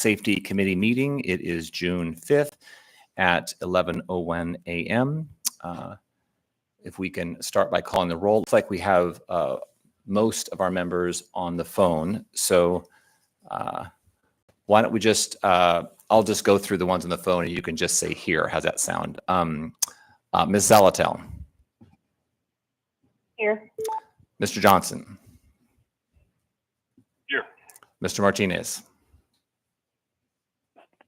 Safety Committee meeting. It is June 5th at 11:01 a.m. If we can start by calling the roll. Looks like we have most of our members on the phone. So why don't we just, I'll just go through the ones on the phone and you can just say here. How's that sound? Ms. Zalatel. Here. Mr. Johnson. Here. Mr. Martinez.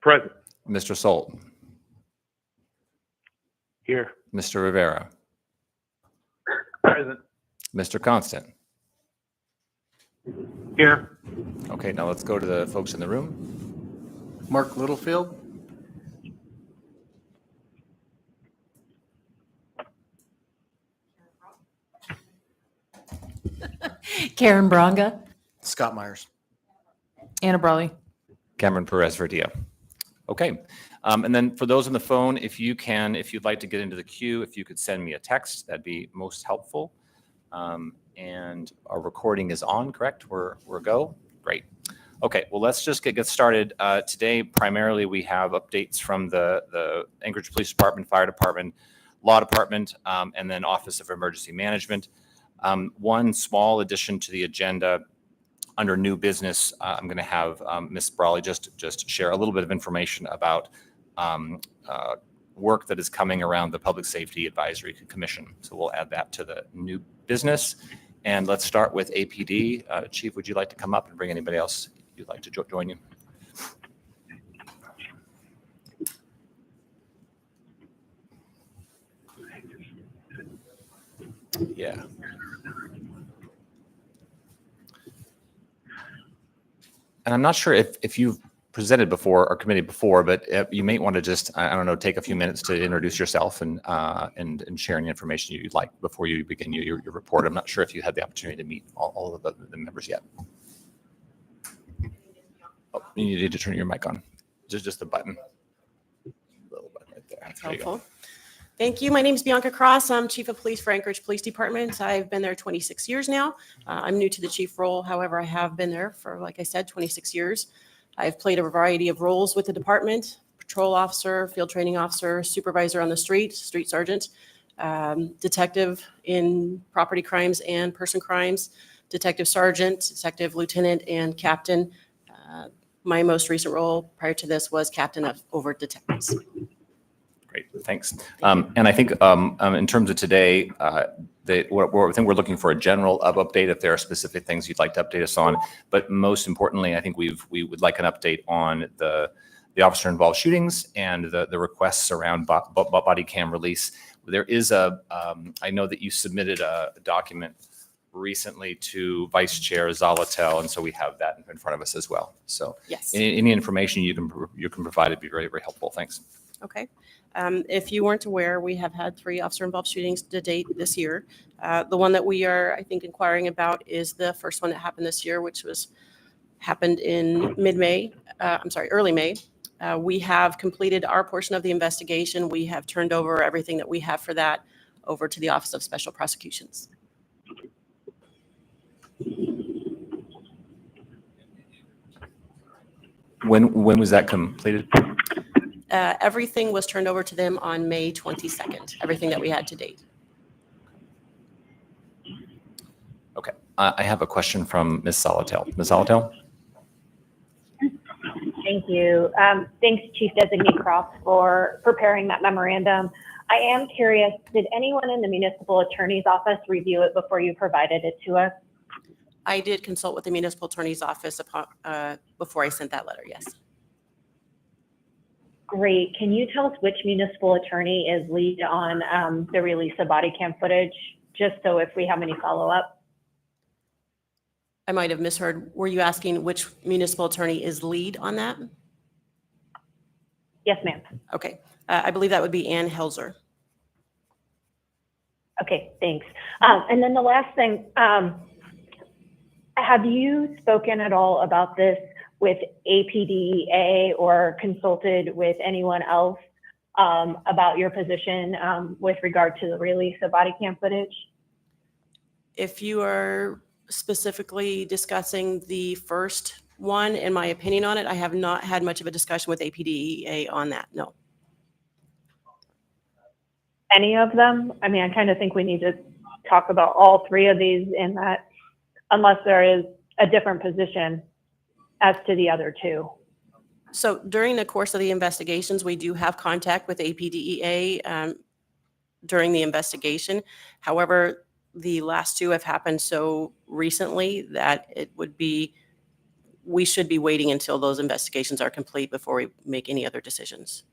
Present. Mr. Solt. Here. Mr. Rivera. Present. Mr. Constant. Here. Okay, now let's go to the folks in the room. Mark Littlefield. Karen Bronga. Scott Myers. Anna Brawley. Cameron Perez Verdia. Okay. And then for those on the phone, if you'd like to get into the queue, if you could send me a text, that'd be most helpful. And our recording is on, correct? We're go? Great. Okay, well, let's just get started. Today, primarily, we have updates from the Anchorage Police Department, Fire Department, Law Department, and then Office of Emergency Management. One small addition to the agenda under new business, I'm going to have Ms. Brawley just share a little bit of information about work that is coming around the Public Safety Advisory Commission. So we'll add that to the new business. And let's start with APD. Chief, would you like to come up and bring anybody else you'd like to join you? Yeah. And I'm not sure if you've presented before our committee before, but you may want to just, I don't know, take a few minutes to introduce yourself and share any information you'd like before you begin your report. I'm not sure if you had the opportunity to meet all of the members yet. Oh, you need to turn your mic on. Just the button. Little button right there. That's There you go. helpful. Thank you. My name is Bianca Cross. I'm Chief of Police for Anchorage Police Department. I've been there 26 years now. I'm new to the chief role. However, I have been there for, like I said, 26 years. I've played a variety of roles with the department: patrol officer, field training officer, supervisor on the street sergeant, detective in property crimes and person crimes, detective sergeant, detective lieutenant, and captain. My most recent role prior to this was captain of overt detectives. Great, thanks. And I think in terms of today, I think we're looking for a general update if there are specific things you'd like to update us on. But most importantly, I think we would like an update on the officer-involved shootings and the requests around body cam release. There is I know that you submitted a document recently to Vice Chair Zalatel, and so we have that in front of us as well. So Yes. any information you can provide would be very, very helpful. Thanks. Okay. If you weren't aware, we have had 3 officer-involved shootings to date this year. The one that we are, I think, inquiring about is the first one that happened this year, which happened in early May. We have completed our portion of the investigation. We have turned over everything that we have for that over to the Office of Special Prosecutions. When was that completed? Everything was turned over to them on May 22nd, everything that we had to date. Okay. I have a question from Ms. Zalatel. Ms. Zalatel? Thank you. Thanks, Chief Designee Cross, for preparing that memorandum. I am curious, did anyone in the municipal attorney's office review it before you provided it to us? I did consult with the municipal attorney's office before I sent that letter, yes. Great. Can you tell us which municipal attorney is lead on the release of body cam footage, just so if we have any follow-up? I might have misheard. Were you asking which municipal attorney is lead on that? Yes, ma'am. Okay. I believe that would be Ann Helzer. Okay, thanks. And then the last thing, have you spoken at all about this with APDEA or consulted with anyone else about your position with regard to the release of body cam footage? If you are specifically discussing the first one, in my opinion on it, I have not had much of a discussion with APDEA on that, no. Any of them? I mean, I kind of think we need to talk about all three of these in that, unless there is a different position as to the other two. So during the course of the investigations, we do have contact with APDEA during the investigation. However, the last two have happened so recently that we should be waiting until those investigations are complete before we make any other decisions.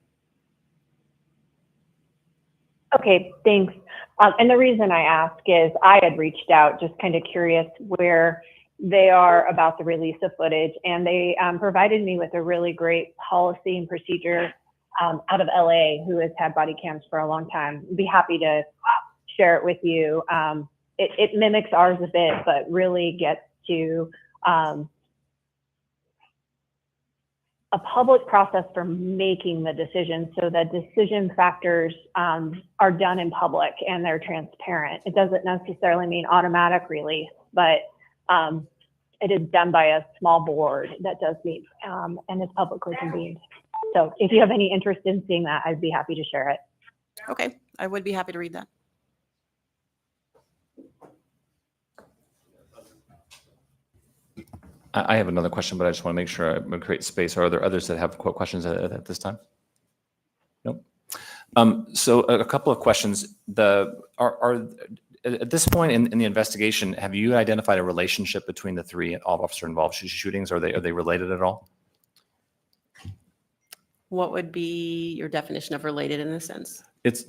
Okay, thanks. And the reason I ask is I had reached out, just kind of curious where they are about the release of footage, and they provided me with a really great policy and procedure out of LA, who has had body cams for a long time. I'd be happy to share it with you. It mimics ours a bit, but really gets to a public process for making the decision, so that decision factors are done in public and they're transparent. It doesn't necessarily mean automatic release, but it is done by a small board that does meet and is publicly convened. So if you have any interest in seeing that, I'd be happy to share it. Okay, I would be happy to read that. I have another question, but I just want to make sure I create space. Are there others that have questions at this time? Nope. So a couple of questions. At this point in the investigation, have you identified a relationship between the three officer-involved shootings? Are they related at all? What would be your definition of related in this sense? It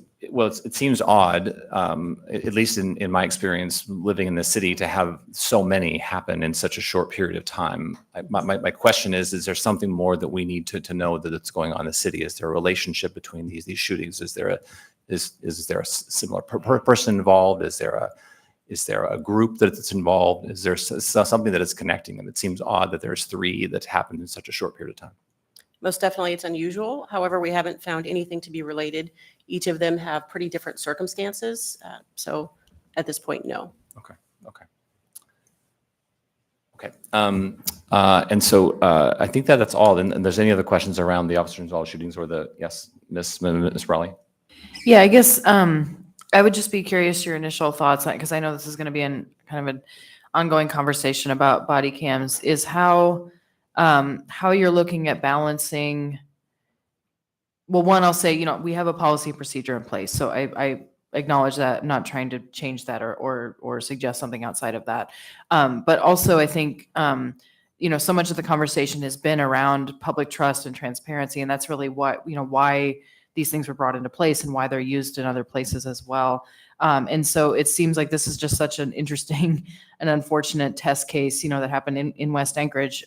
seems odd, at least in my experience living in the city, to have so many happen in such a short period of time. My question is there something more that we need to know that it's going on in the city? Is there a relationship between these shootings? Is there a similar person involved? Is there a group that's involved? Is there something that is connecting? And it seems odd that there's three that happened in such a short period of time. Most definitely it's unusual. However, we haven't found anything to be related. Each of them have pretty different circumstances. So at this point, no. Okay. And so I think that's all. And there's any other questions around the officer-involved shootings or yes, Miss Brawley? Yeah, I guess I would just be curious your initial thoughts, because I know this is going to be kind of an ongoing conversation about body cams, is how you're looking at balancing. Well, one, I'll say, we have a policy procedure in place. So I acknowledge that. I'm not trying to change that or suggest something outside of that. But also I think, so much of the conversation has been around public trust and transparency. And that's really why these things were brought into place and why they're used in other places as well. And so it seems like this is just such an interesting and unfortunate test case, that happened in West Anchorage.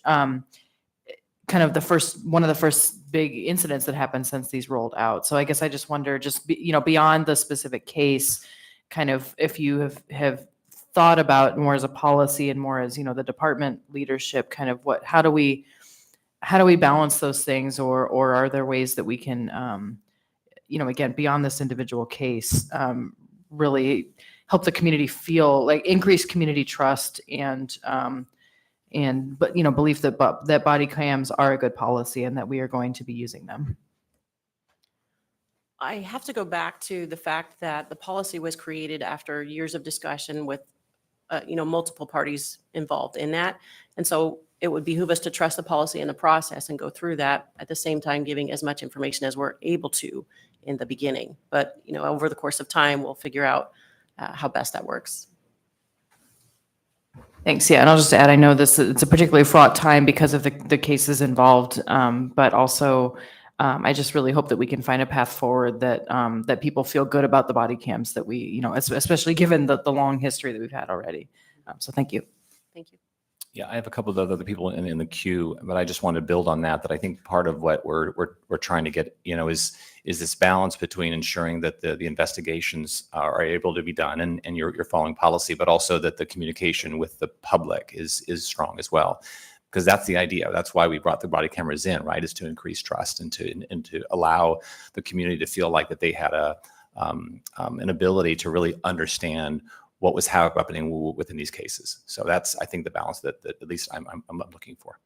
Kind of one of the first big incidents that happened since these rolled out. So I guess I just wonder, beyond the specific case, kind of if you have thought about more as a policy and more as, the department leadership, kind of how do we balance those things, or are there ways that we can, again, beyond this individual case, really help the community feel like increased community trust and belief that body cams are a good policy and that we are going to be using them. I have to go back to the fact that the policy was created after years of discussion with, multiple parties involved in that. And so it would behoove us to trust the policy and the process and go through that, at the same time giving as much information as we're able to in the beginning. But, over the course of time, we'll figure out how best that works. Thanks. Yeah, and I'll just add, I know it's a particularly fraught time because of the cases involved, but also I just really hope that we can find a path forward that people feel good about the body cams that we, especially given the long history that we've had already. So thank you. Thank you. Yeah, I have a couple of other people in the queue, but I just want to build on that I think part of what we're trying to get, is this balance between ensuring that the investigations are able to be done and you're following policy, but also that the communication with the public is strong as well. Because that's the idea. That's why we brought the body cameras in, right? Is to increase trust and to allow the community to feel like that they had an ability to really understand what was happening within these cases. So that's, I think, the balance that at least I'm looking for.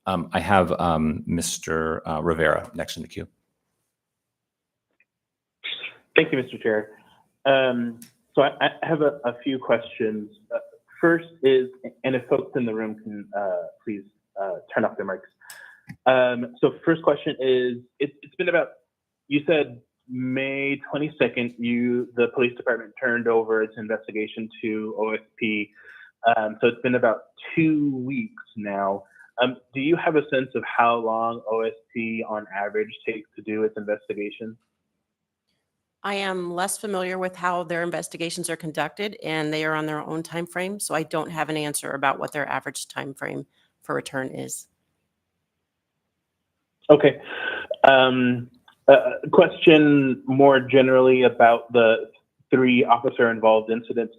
I have Mr. Rivera next in the queue. Thank you, Mr. Chair. So I have a few questions. First is, and if folks in the room can please turn off their mics. So first question is, it's been about, you said May 22nd, the police department turned over its investigation to OSP. So it's been about 2 weeks now. Do you have a sense of how long OSP on average takes to do its investigation? I am less familiar with how their investigations are conducted, and they are on their own time frame, so I don't have an answer about what their average time frame for return is. Okay. Question more generally about the 3 officer-involved incidents.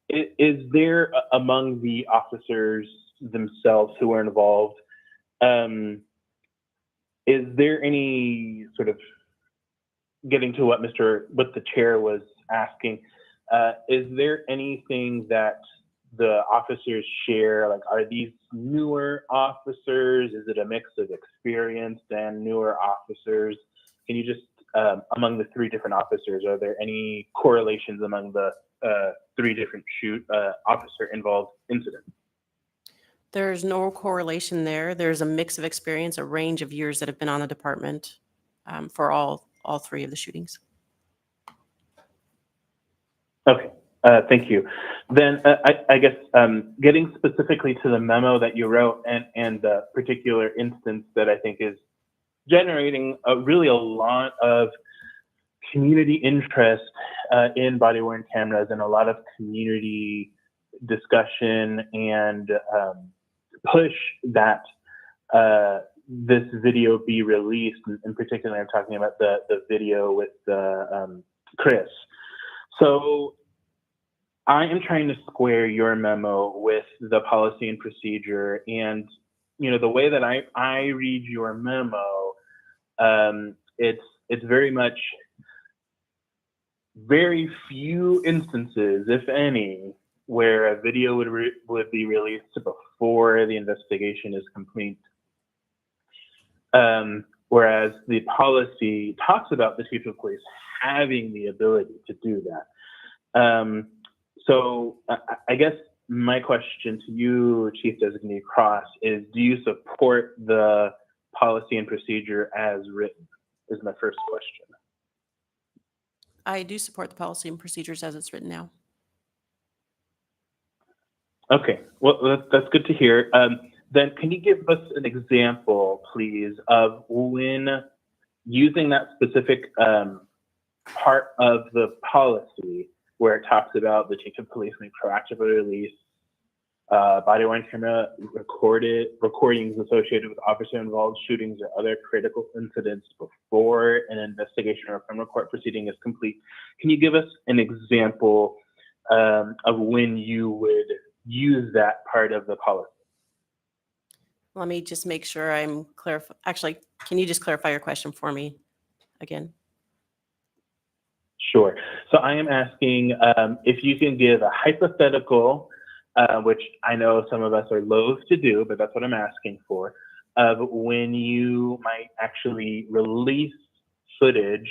Is there, among the officers themselves who were involved, is there any sort of, getting to what the chair was asking, is there anything that the officers share? Like, are these newer officers? Is it a mix of experienced and newer officers? Can you just, among the 3 different officers, are there any correlations among the 3 different officer-involved incidents? There's no correlation there. There's a mix of experience, a range of years that have been on the department for all 3 of the shootings. Okay, thank you. Then I guess getting specifically to the memo that you wrote and the particular instance that I think is generating really a lot of community interest in body-worn cameras and a lot of community discussion and push that this video be released. In particular, I'm talking about the video with Chris. So I am trying to square your memo with the policy and procedure. And, you know, the way that I read your memo, it's very much, very few instances, if any, where a video would be released before the investigation is complete. Whereas the policy talks about the chief of police having the ability to do that. So I guess my question to you, Chief Designee Cross, is do you support the policy and procedure as written? Is my first question. I do support the policy and procedures as it's written now. Okay, well, that's good to hear. Then can you give us an example, please, of when using that specific part of the policy where it talks about the chief of police may proactively release body-worn camera recordings associated with officer-involved shootings or other critical incidents before an investigation or a criminal court proceeding is complete. Can you give us an example of when you would use that part of the policy? Let me just make sure I'm clear. Actually, can you just clarify your question for me again? Sure. So I am asking if you can give a hypothetical, which I know some of us are loath to do, but that's what I'm asking for, of when you might actually release footage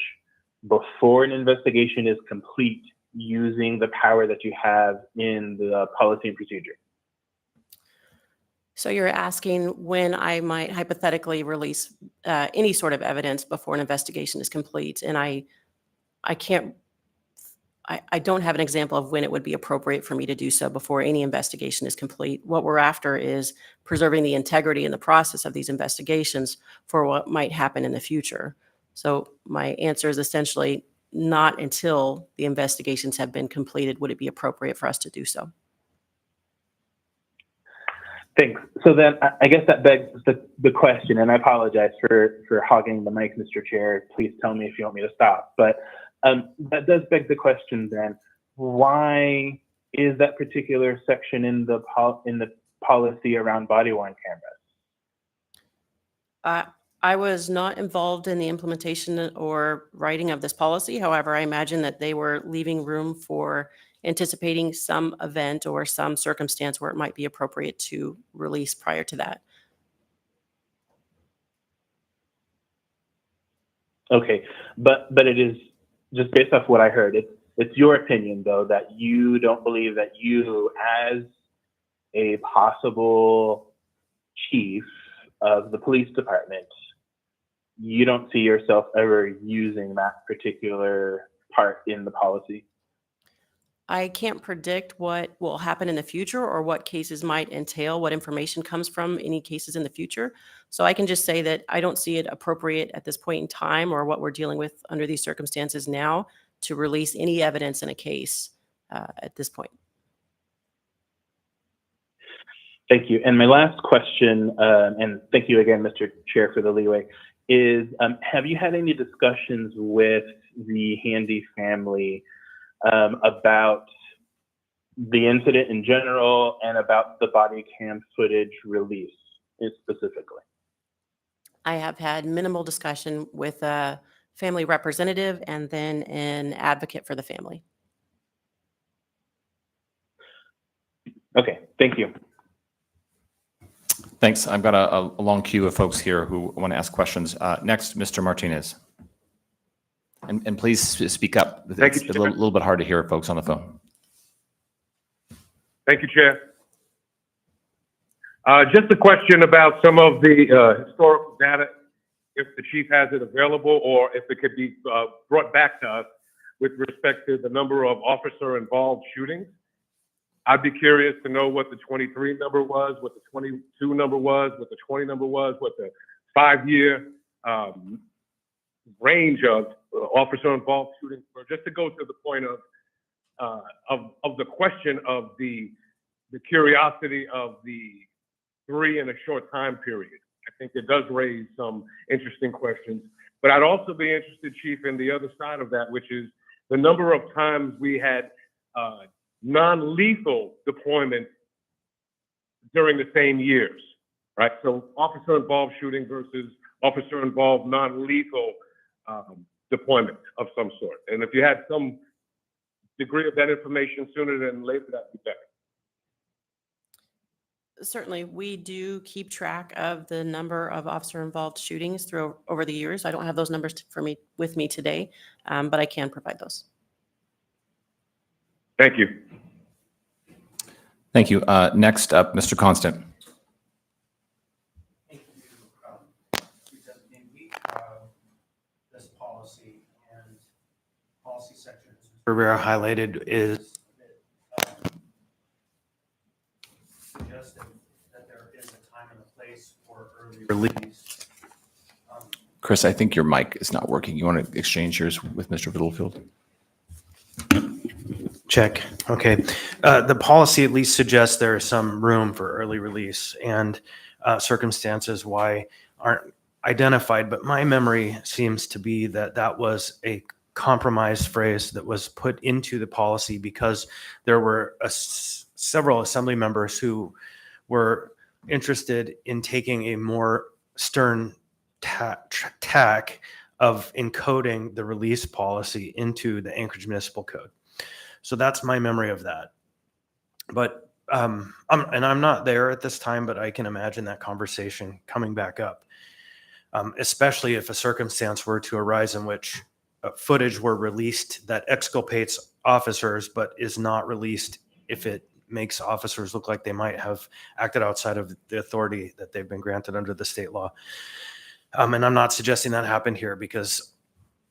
before an investigation is complete using the power that you have in the policy and procedure. So you're asking when I might hypothetically release any sort of evidence before an investigation is complete, and I don't have an example of when it would be appropriate for me to do so before any investigation is complete. What we're after is preserving the integrity in the process of these investigations for what might happen in the future. So my answer is essentially not until the investigations have been completed would it be appropriate for us to do so. Thanks. So then I guess that begs the question, and I apologize for hogging the mic, Mr. Chair. Please tell me if you want me to stop. But that does beg the question then, why is that particular section in the policy around body-worn cameras? I was not involved in the implementation or writing of this policy. However, I imagine that they were leaving room for anticipating some event or some circumstance where it might be appropriate to release prior to that. Okay, but it is just based off what I heard. It's your opinion though that you don't believe that you, as a possible chief of the police department, you don't see yourself ever using that particular part in the policy. I can't predict what will happen in the future or what cases might entail, what information comes from any cases in the future. So I can just say that I don't see it appropriate at this point in time or what we're dealing with under these circumstances now to release any evidence in a case at this point. Thank you. And my last question, and thank you again, Mr. Chair, for the leeway, is have you had any discussions with the Handy family about the incident in general and about the body cam footage release specifically? I have had minimal discussion with a family representative and then an advocate for the family. Okay, thank you. Thanks. I've got a long queue of folks here who want to ask questions. Next, Mr. Martinez. And please speak up. Thank It's you, a Chair. little bit hard to hear folks on the phone. Thank you, Chair. Just a question about some of the historical data, if the chief has it available or if it could be brought back to us with respect to the number of officer-involved shootings. I'd be curious to know what the 23 number was, what the 22 number was, what the 20 number was, what the 5-year range of officer-involved shootings were, just to go to the point of the question of the curiosity of the 3 in a short time period. I think it does raise some interesting questions. But I'd also be interested, Chief, in the other side of that, which is the number of times we had non-lethal deployment during the same years, right? So officer-involved shooting versus officer-involved non-lethal deployment of some sort. And if you had some degree of that information sooner than later, that'd be better. Certainly, we do keep track of the number of officer-involved shootings over the years. I don't have those numbers with me today, but I can provide those. Thank you. Thank you. Next up, Mr. Constant. Thank you. Because we have this policy and policy section Rivera highlighted is suggesting that there is a time and a place for early release. Chris, I think your mic is not working. You want to exchange yours with Mr. Littlefield? Check. Okay. The policy at least suggests there is some room for early release and circumstances why aren't identified. But my memory seems to be that that was a compromise phrase that was put into the policy because there were several assembly members who were interested in taking a more stern tack of encoding the release policy into the Anchorage Municipal Code. So that's my memory of that. But I'm not there at this time, but I can imagine that conversation coming back up, especially if a circumstance were to arise in which footage were released that exculpates officers, but is not released if it makes officers look like they might have acted outside of the authority that they've been granted under the state law. And I'm not suggesting that happened here because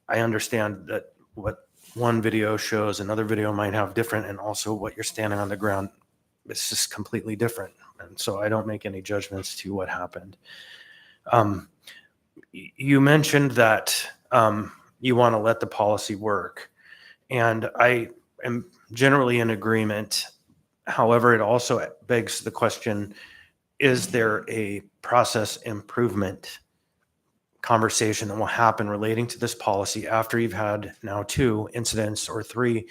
I understand that what one video shows, another video might have different, and also what you're standing on the ground is just completely different. And so I don't make any judgments to what happened. You mentioned that you want to let the policy work, and I am generally in agreement. However, it also begs the question, is there a process improvement conversation that will happen relating to this policy after you've had now 2 incidents or 3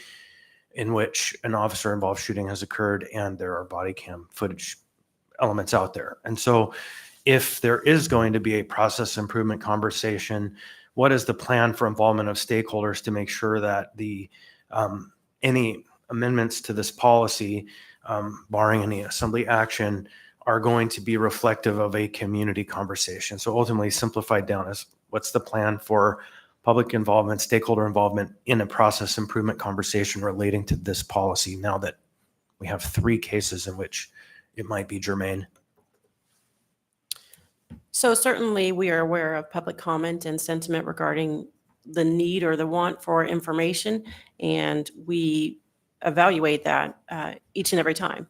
in which an officer involved shooting has occurred and there are body cam footage elements out there? And so if there is going to be a process improvement conversation, what is the plan for involvement of stakeholders to make sure that the any amendments to this policy, barring any assembly action, are going to be reflective of a community conversation? So ultimately simplified down is what's the plan for public involvement, stakeholder involvement in a process improvement conversation relating to this policy now that we have 3 cases in which it might be germane? So certainly we are aware of public comment and sentiment regarding the need or the want for information, and we evaluate that each and every time.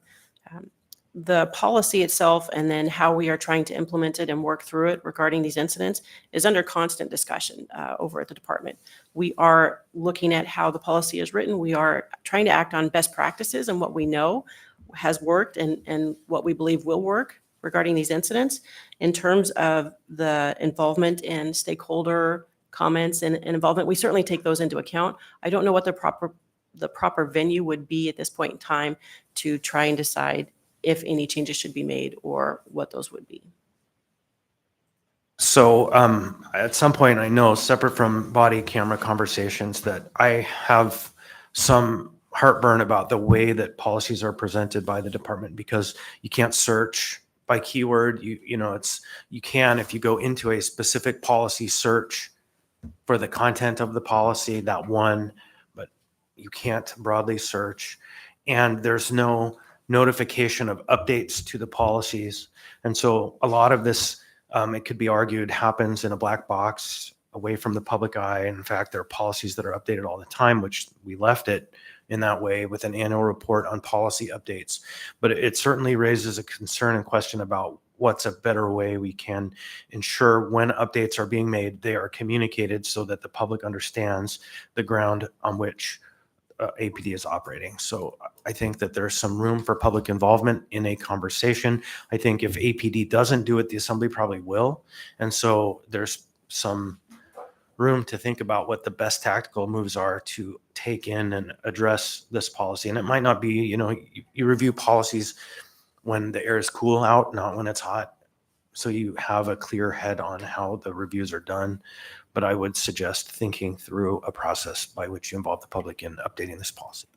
The policy itself and then how we are trying to implement it and work through it regarding these incidents is under constant discussion over at the department. We are looking at how the policy is written. We are trying to act on best practices and what we know has worked and what we believe will work regarding these incidents. In terms of the involvement and stakeholder comments and involvement, we certainly take those into account. I don't know what the proper venue would be at this point in time to try and decide if any changes should be made or what those would be. So at some point, I know, separate from body camera conversations, that I have some heartburn about the way that policies are presented by the department, because you can't search by keyword. You can, if you go into a specific policy, search for the content of the policy, that one, but you can't broadly search. And there's no notification of updates to the policies. And so a lot of this, it could be argued, happens in a black box away from the public eye. In fact, there are policies that are updated all the time, which we left it in that way with an annual report on policy updates. But it certainly raises a concern and question about what's a better way we can ensure when updates are being made, they are communicated so that the public understands the ground on which APD is operating. So I think that there's some room for public involvement in a conversation. I think if APD doesn't do it, the assembly probably will. And so there's some room to think about what the best tactical moves are to take in and address this policy. And it might not be, you review policies when the air is cool out, not when it's hot. So you have a clear head on how the reviews are done. But I would suggest thinking through a process by which you involve the public in updating this policy.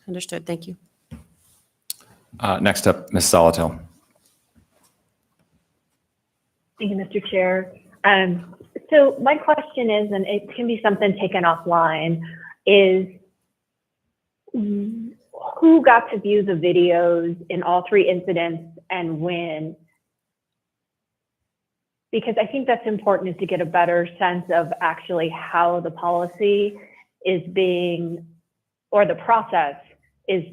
Understood. Thank you. Next up, Ms. Salatil. Thank you, Mr. Chair. So my question is, and it can be something taken offline, is who got to view the videos in all 3 incidents and when? Because I think that's important, is to get a better sense of actually how the policy is being, or the process is,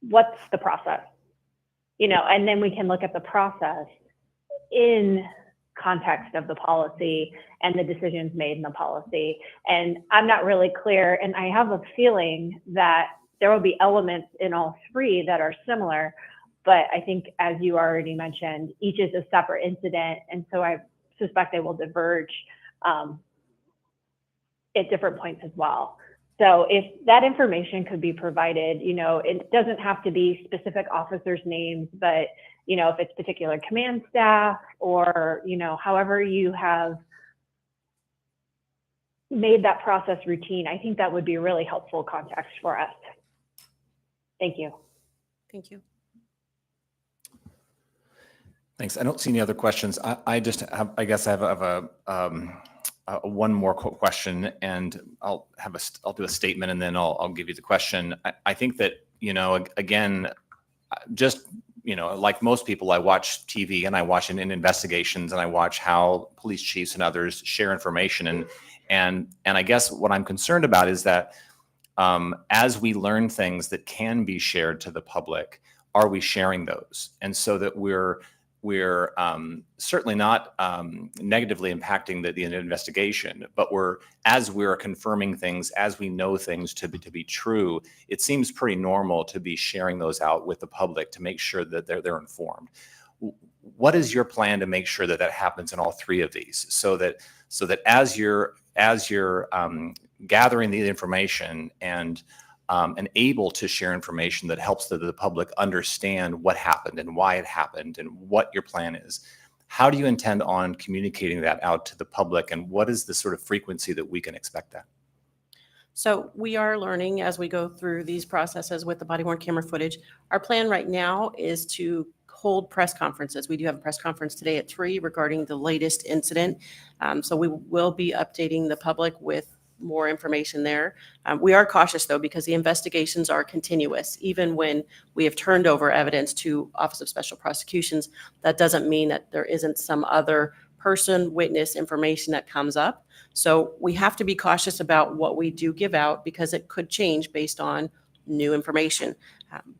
what's the process? And then we can look at the process in context of the policy and the decisions made in the policy. And I'm not really clear, and I have a feeling that there will be elements in all 3 that are similar, but I think, as you already mentioned, each is a separate incident, and so I suspect they will diverge at different points as well. So if that information could be provided, it doesn't have to be specific officers' names, but if it's particular command staff or, however you have made that process routine, I think that would be really helpful context for us. Thank you. Thank you. Thanks. I don't see any other questions. I just have, I guess I have a one more question, and I'll do a statement, and then I'll give you the question. I think that, again, just, like most people, I watch TV and I watch in investigations, and I watch how police chiefs and others share information. And I guess what I'm concerned about is that as we learn things that can be shared to the public, are we sharing those? And so that we're certainly not negatively impacting the investigation, but as we're confirming things, as we know things to be true, it seems pretty normal to be sharing those out with the public to make sure that they're informed. What is your plan to make sure that happens in all 3 of these, so that as you're gathering the information and able to share information that helps the public understand what happened and why it happened and what your plan is, how do you intend on communicating that out to the public, and what is the sort of frequency that we can expect that? So we are learning as we go through these processes with the body-worn camera footage. Our plan right now is to hold press conferences. We do have a press conference today at 3 regarding the latest incident. So we will be updating the public with more information there. We are cautious, though, because the investigations are continuous. Even when we have turned over evidence to Office of Special Prosecutions, that doesn't mean that there isn't some other person, witness information that comes up. So we have to be cautious about what we do give out because it could change based on new information.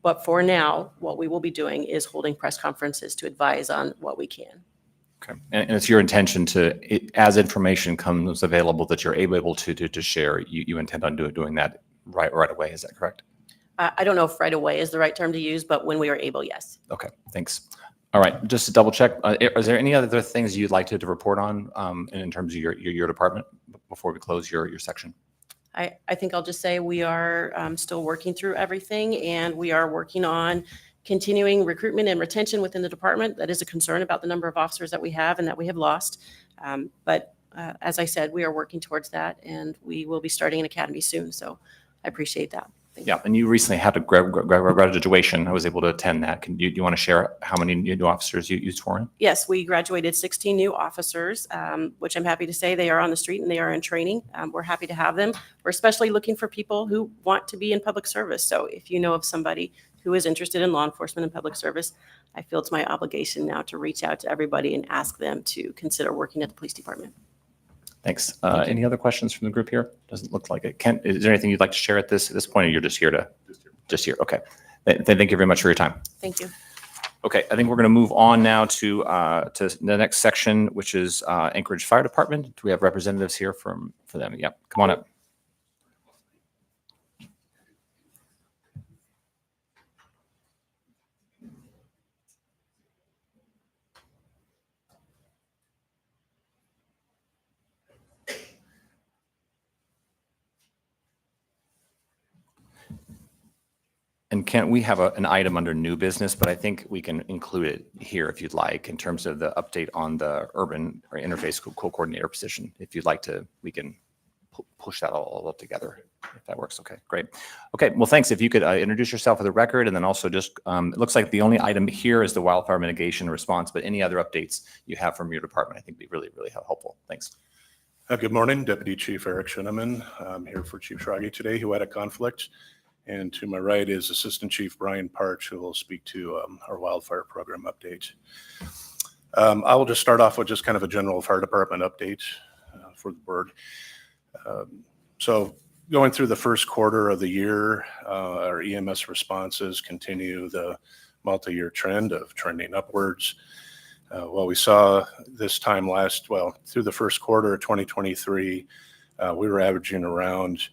But for now, what we will be doing is holding press conferences to advise on what we can. Okay. And it's your intention to, as information comes available that you're able to share, you intend on doing that right away. Is that correct? I don't know if right away is the right term to use, but when we are able, yes. Okay, thanks. All right, just to double check, is there any other things you'd like to report on in terms of your department before we close your section? I think I'll just say we are still working through everything, and we are working on continuing recruitment and retention within the department. That is a concern about the number of officers that we have and that we have lost. But as I said, we are working towards that, and we will be starting an academy soon. So I appreciate that. Thank Yeah, and you recently had a graduation. I was able to attend that. Do you want to share how many new officers you sworn in? Yes, we graduated 16 new officers, which I'm happy to say they are on the street and they are in training. We're happy to have them. We're especially looking for people who want to be in public service. So if you know of somebody who is interested in law enforcement and public service, I feel it's my obligation now to reach out to everybody and ask them to consider working at the police department. Thanks. Any other questions from the group here? Doesn't look like it. Kent, is there anything you'd like to share at this point, or you're just here to? Just here. Okay. Thank you very much for your time. Thank you. Okay, I think we're going to move on now to the next section, which is Anchorage Fire Department. Do we have representatives here for them? Yep, come on up. And Kent, we have an item under new business, but I think we can include it here if you'd like, in terms of the update on the urban or interface co-coordinator position. If you'd like to, we can push that all up together, if that works. Okay, great. Okay, well, thanks. If you could introduce yourself for the record, and then also just, it looks like the only item here is the wildfire mitigation response, but any other updates you have from your department, I think would be really, really helpful. Thanks. Good morning, Deputy Chief Eric Shinneman. I'm here for Chief Schrage today, who had a conflict. And to my right is Assistant Chief Brian Parch, who will speak to our wildfire program update. I will just start off with just kind of a general fire department update for the board. So going through the first quarter of the year, our EMS responses continue the multi-year trend of trending upwards. What we saw this time through the first quarter of 2023, we were averaging around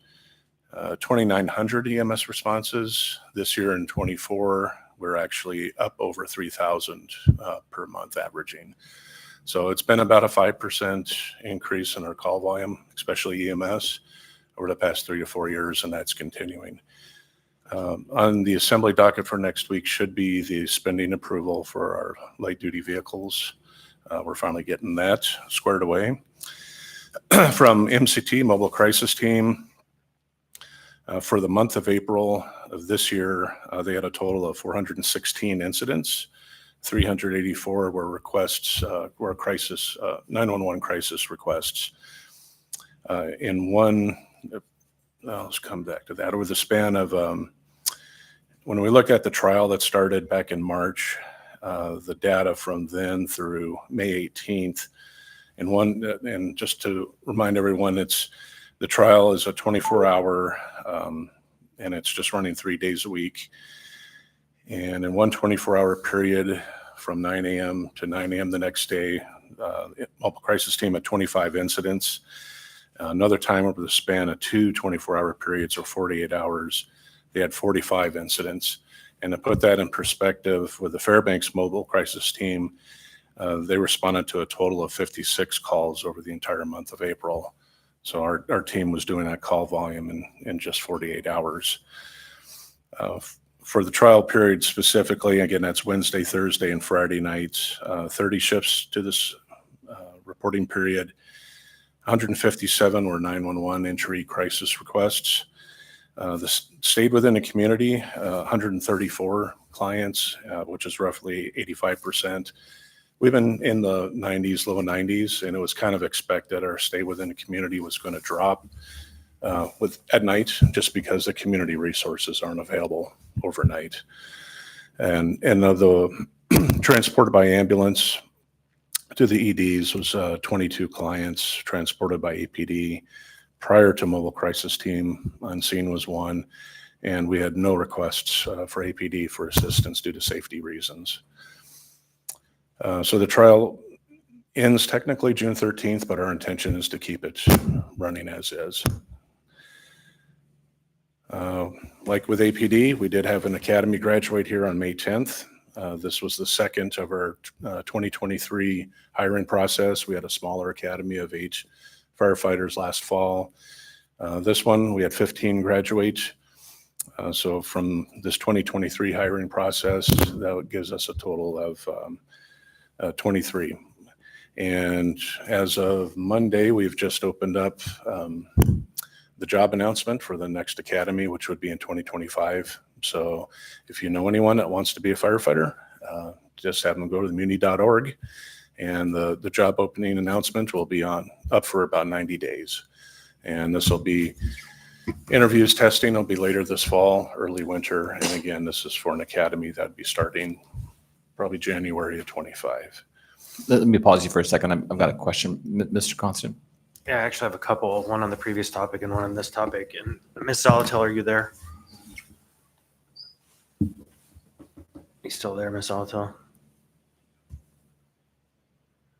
2,900 EMS responses. This year in 24, we're actually up over 3,000 per month averaging. So it's been about a 5% increase in our call volume, especially EMS, over the past 3 to 4 years, and that's continuing. On the assembly docket for next week should be the spending approval for our light duty vehicles. We're finally getting that squared away. From MCT, Mobile Crisis Team, for the month of April of this year, they had a total of 416 incidents. 384 were requests, were 911 crisis requests. Let's come back to that. Over the span of, when we look at the trial that started back in March, the data from then through May 18th, and just to remind everyone, the trial is a 24-hour, and it's just running 3 days a week. And in one 24-hour period from 9 a.m. to 9 a.m. the next day, Mobile Crisis Team had 25 incidents. Another time over the span of 2 24-hour periods or 48 hours, they had 45 incidents. And to put that in perspective, with the Fairbanks Mobile Crisis Team, they responded to a total of 56 calls over the entire month of April. So our team was doing that call volume in just 48 hours. For the trial period specifically, again, that's Wednesday, Thursday, and Friday nights, 30 shifts to this reporting period. 157 were 911 entry crisis requests. This stayed within the community, 134 clients, which is roughly 85%. We've been in the 90s, low 90s, and it was kind of expected our stay within the community was going to drop at night, just because the community resources aren't available overnight. And of the transported by ambulance to the EDs was 22 clients transported by APD. Prior to mobile crisis team on scene was 1, and we had no requests for APD for assistance due to safety reasons. So the trial ends technically June 13th, but our intention is to keep it running as is. Like with APD, we did have an academy graduate here on May 10th. This was the second of our 2023 hiring process. We had a smaller academy of 8 firefighters last fall. This one, we had 15 graduate. So from this 2023 hiring process, that gives us a total of 23. And as of Monday, we've just opened up the job announcement for the next academy, which would be in 2025. So if you know anyone that wants to be a firefighter, just have them go to the muni.org, and the job opening announcement will be up for about 90 days. And this will be interviews, testing will be later this fall, early winter. And again, this is for an academy that'd be starting probably January of 25. Let me pause you for a second. I've got a question, Mr. Constant. Yeah, I actually have a couple, one on the previous topic and one on this topic. And Ms. Zalatil, are you there? You still there, Ms. Zalatil?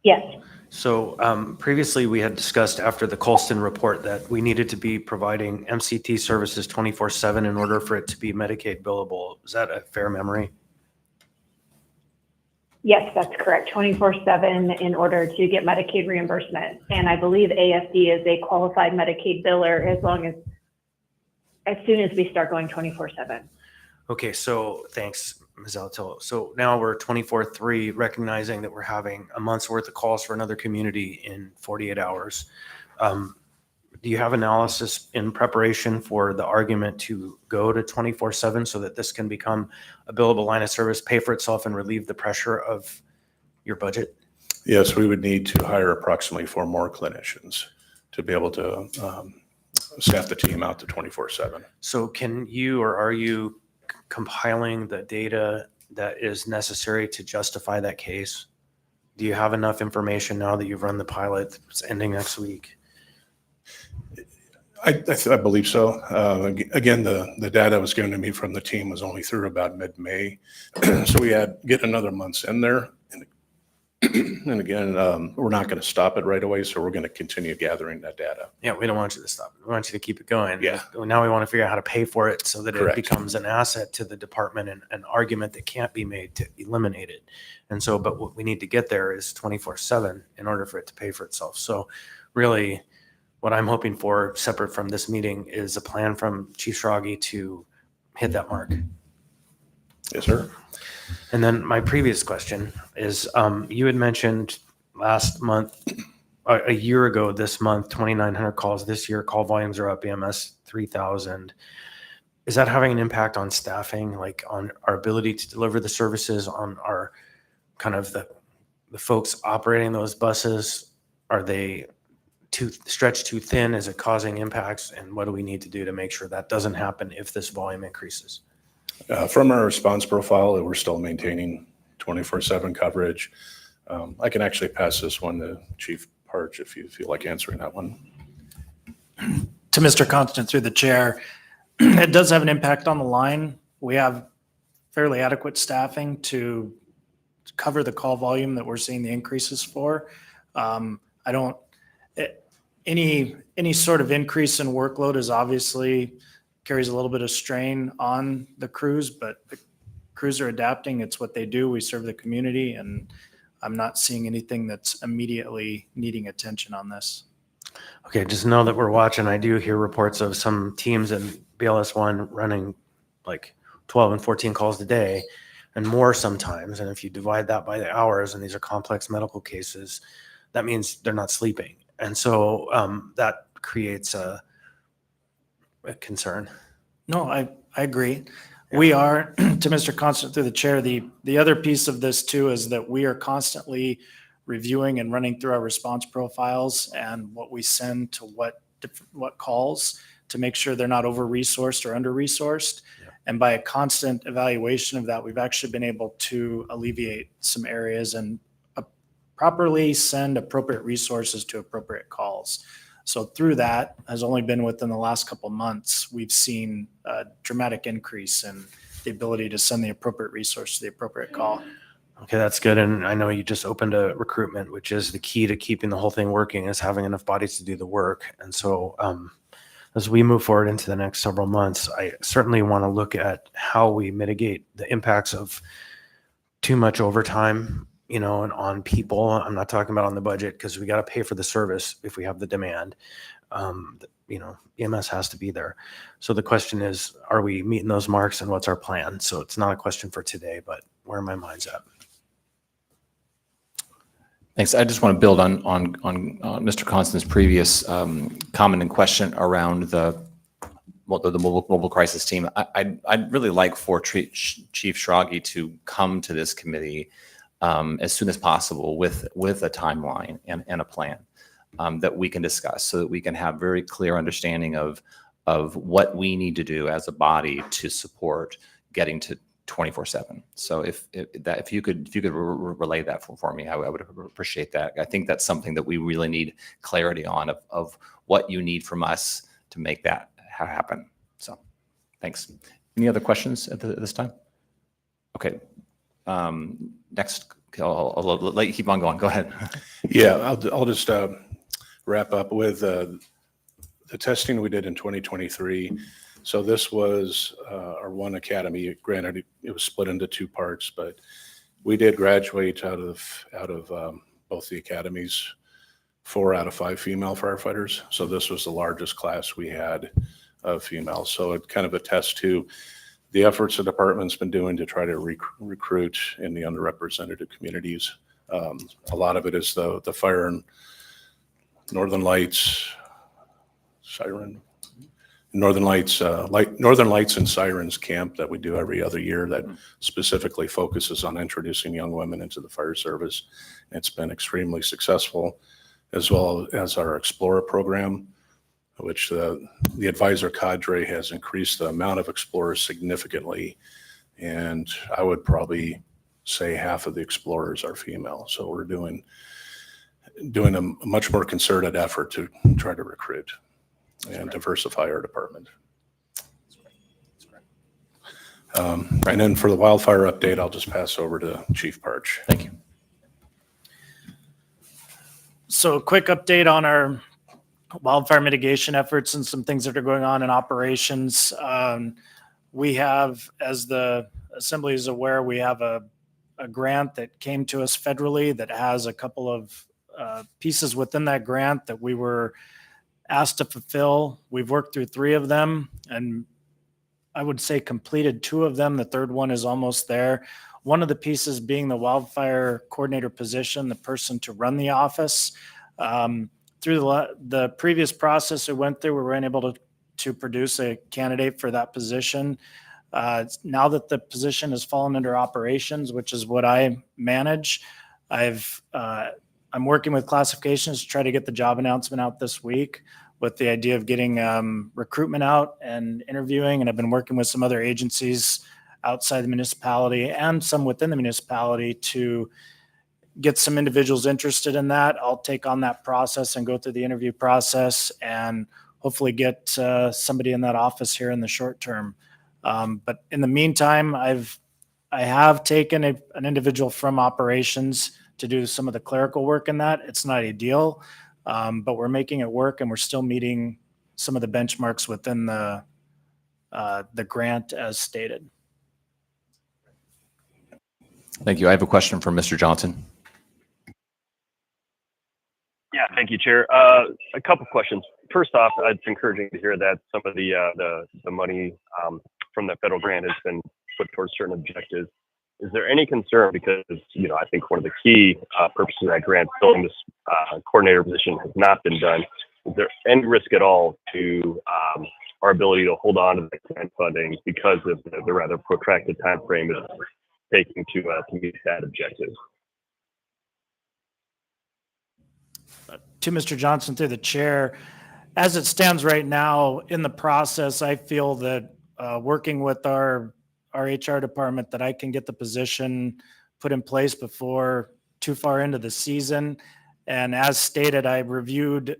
Yes. So previously we had discussed after the Colston report that we needed to be providing MCT services 24/7 in order for it to be Medicaid billable. Is that a fair memory? Yes, that's correct. 24/7 in order to get Medicaid reimbursement. And I believe AFD is a qualified Medicaid biller as soon as we start going 24/7. Okay, so thanks, Ms. Zalatil. So now we're 24/3, recognizing that we're having a month's worth of calls for another community in 48 hours. Do you have analysis in preparation for the argument to go to 24/7 so that this can become a billable line of service, pay for itself, and relieve the pressure of your budget? Yes, we would need to hire approximately 4 more clinicians to be able to staff the team out to 24/7. So can you, or are you compiling the data that is necessary to justify that case? Do you have enough information now that you've run the pilot that's ending next week? I believe so. Again, the data was given to me from the team was only through about mid-May. So we get another month's in there. And again, we're not going to stop it right away. So we're going to continue gathering that data. Yeah, we don't want you to stop it. We want you to keep it going. Yeah. Now we want to figure out how to pay for it so that Correct. it becomes an asset to the department and an argument that can't be made to eliminate it. And so, but what we need to get there is 24/7 in order for it to pay for itself. So really, what I'm hoping for, separate from this meeting, is a plan from Chief Schrage to hit that mark. Yes, sir. And then my previous question is, you had mentioned last month, a year ago this month, 2,900 calls. This year, call volumes are up, EMS 3,000. Is that having an impact on staffing, like on our ability to deliver the services, on our kind of the folks operating those buses? Are they stretched too thin? Is it causing impacts? And what do we need to do to make sure that doesn't happen if this volume increases? From our response profile, we're still maintaining 24/7 coverage. I can actually pass this one to Chief Parch if you feel like answering that one. To Mr. Constant through the chair, it does have an impact on the line. We have fairly adequate staffing to cover the call volume that we're seeing the increases for. Any sort of increase in workload is obviously carries a little bit of strain on the crews, but the crews are adapting. It's what they do. We serve the community, and I'm not seeing anything that's immediately needing attention on this. Okay, just know that we're watching. I do hear reports of some teams in BLS1 running like 12 and 14 calls a day and more sometimes. And if you divide that by the hours, and these are complex medical cases, that means they're not sleeping. And so that creates a concern. No, I agree. We are, to Mr. Constant through the chair, the other piece of this too is that we are constantly reviewing and running through our response profiles and what we send to what calls to make sure they're not over-resourced or under-resourced. Yeah. And by a constant evaluation of that, we've actually been able to alleviate some areas and properly send appropriate resources to appropriate calls. So through that has only been within the last couple of months, we've seen a dramatic increase in the ability to send the appropriate resource to the appropriate call. Okay, that's good. And I know you just opened a recruitment, which is the key to keeping the whole thing working, is having enough bodies to do the work. And so as we move forward into the next several months, I certainly want to look at how we mitigate the impacts of too much overtime, and on people. I'm not talking about on the budget, because we got to pay for the service if we have the demand. EMS has to be there. So the question is, are we meeting those marks, and what's our plan? So it's not a question for today, but where my mind's at. Thanks. I just want to build on Mr. Constant's previous comment and question around the mobile crisis team. I'd really like for Chief Schrage to come to this committee as soon as possible with a timeline and a plan that we can discuss, so that we can have very clear understanding of what we need to do as a body to support getting to 24/7. So if you could relay that for me, I would appreciate that. I think that's something that we really need clarity on of what you need from us to make that happen. So thanks. Any other questions at this time? Okay. Next, I'll let you keep on going. Go ahead. Yeah, I'll just wrap up with the testing we did in 2023. So this was our one academy. Granted, it was split into two parts, but we did graduate out of both the academies 4 out of 5 female firefighters. So this was the largest class we had of females. So it kind of attests to the efforts the department's been doing to try to recruit in the underrepresented communities. A lot of it is the fire and Northern Lights and Sirens camp that we do every other year that specifically focuses on introducing young women into the fire service. It's been extremely successful, as well as our Explorer program, which the advisor cadre has increased the amount of explorers significantly. And I would probably say half of the explorers are female. So we're doing a much more concerted effort to try to recruit and diversify our department. And then for the wildfire update, I'll just pass over to Chief Parch. Thank you. So a quick update on our wildfire mitigation efforts and some things that are going on in operations. We have, as the Assembly is aware, we have a grant that came to us federally that has a couple of pieces within that grant that we were asked to fulfill. We've worked through 3 of them, and I would say completed 2 of them. The third one is almost there. One of the pieces being the wildfire coordinator position, the person to run the office. Through the previous process we went through, we were unable to produce a candidate for that position. Now that the position has fallen under operations, which is what I manage, I'm working with classifications to try to get the job announcement out this week, with the idea of getting recruitment out and interviewing. And I've been working with some other agencies outside the municipality and some within the municipality to get some individuals interested in that. I'll take on that process and go through the interview process and hopefully get somebody in that office here in the short term. But in the meantime, I have taken an individual from operations to do some of the clerical work in that. It's not ideal, but we're making it work, and we're still meeting some of the benchmarks within the grant as stated. Thank you. I have a question from Mr. Johnson. Yeah, thank you, Chair. A couple questions. First off, it's encouraging to hear that some of the money from the federal grant has been put towards certain objectives. Is there any concern, because I think one of the key purposes of that grant, filling this coordinator position, has not been done? Is there any risk at all to our ability to hold on to the grant funding because of the rather protracted time frame it's taking to meet that objective. To Mr. Johnson, through the chair, as it stands right now in the process, I feel that working with our HR department, that I can get the position put in place before too far into the season. And as stated, I reviewed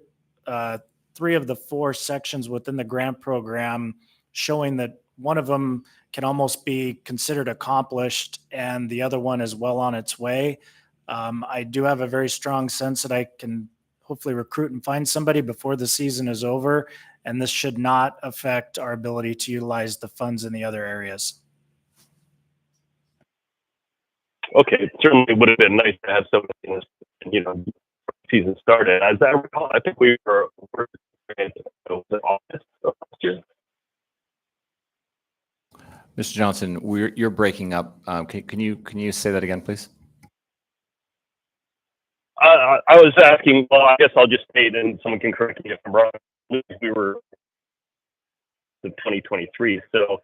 3 of the 4 sections within the grant program, showing that one of them can almost be considered accomplished and the other one is well on its way. I do have a very strong sense that I can hopefully recruit and find somebody before the season is over, and this should not affect our ability to utilize the funds in the other areas. Okay, it certainly would have been nice to have somebody in this, season started. As I recall, I think we were in August of last year. Mr. Johnson, you're breaking up. Can you say that again, please? I was asking, well, I guess I'll just state, and someone can correct me if I'm wrong. We were in 2023. So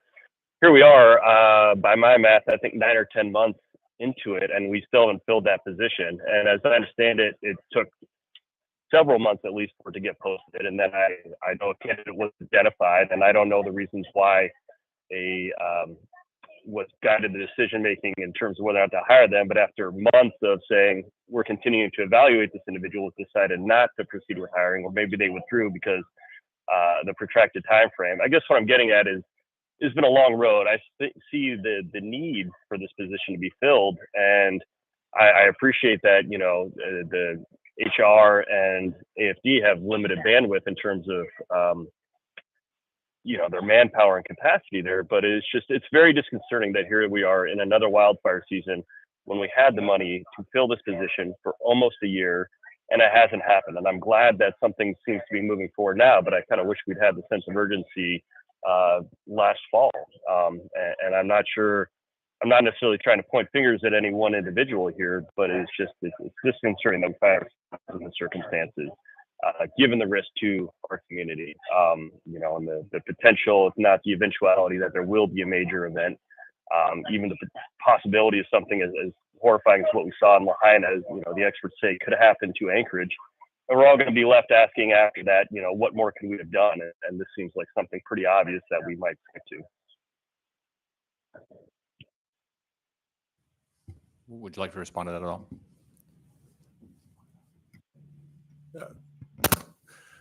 here we are, by my math, I think 9 or 10 months into it, and we still haven't filled that position. And as I understand it, it took several months at least for it to get posted. And then I know a candidate was identified, and I don't know the reasons why what guided the decision making in terms of whether or not to hire them. But after months of saying we're continuing to evaluate this individual, decided not to proceed with hiring, or maybe they withdrew because the protracted time frame. I guess what I'm getting at is it's been a long road. I see the need for this position to be filled, and I appreciate that the HR and AFD have limited bandwidth in terms of their manpower and capacity there, but it's very disconcerting that here we are in another wildfire season when we had the money to fill this position for almost a year, and it hasn't happened. And I'm glad that something seems to be moving forward now, but I kind of wish we'd had the sense of urgency last fall. And I'm not I'm not necessarily trying to point fingers at any one individual here, but it's disconcerting that we find ourselves in the circumstances, given the risk to our community, and the potential, if not the eventuality, that there will be a major event, even the possibility of something as horrifying as what we saw in Lahaina, as the experts say could happen to Anchorage. And we're all going to be left asking after that, what more could we have done? And this seems like something pretty obvious that we might stick to. Would you like to respond to that at all?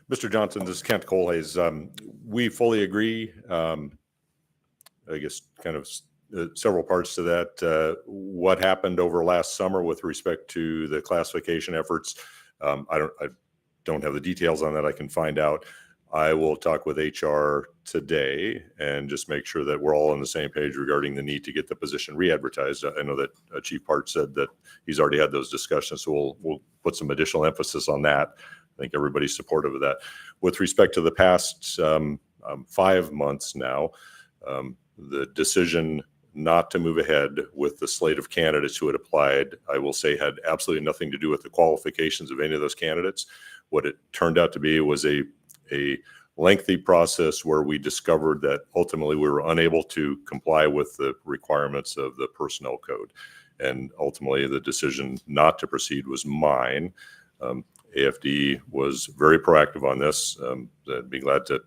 Mr. Johnson, this is Kent Colhays. We fully agree. I guess kind of several parts to that. What happened over last summer with respect to the classification efforts, I don't have the details on that. I can find out. I will talk with HR today and just make sure that we're all on the same page regarding the need to get the position re-advertised. I know that Chief Part said that he's already had those discussions, so we'll put some additional emphasis on that. I think everybody's supportive of that. With respect to the past 5 months now, the decision not to move ahead with the slate of candidates who had applied, I will say, had absolutely nothing to do with the qualifications of any of those candidates. What it turned out to be was a lengthy process where we discovered that ultimately we were unable to comply with the requirements of the personnel code. And ultimately the decision not to proceed was mine. AFD was very proactive on this. I'd be glad to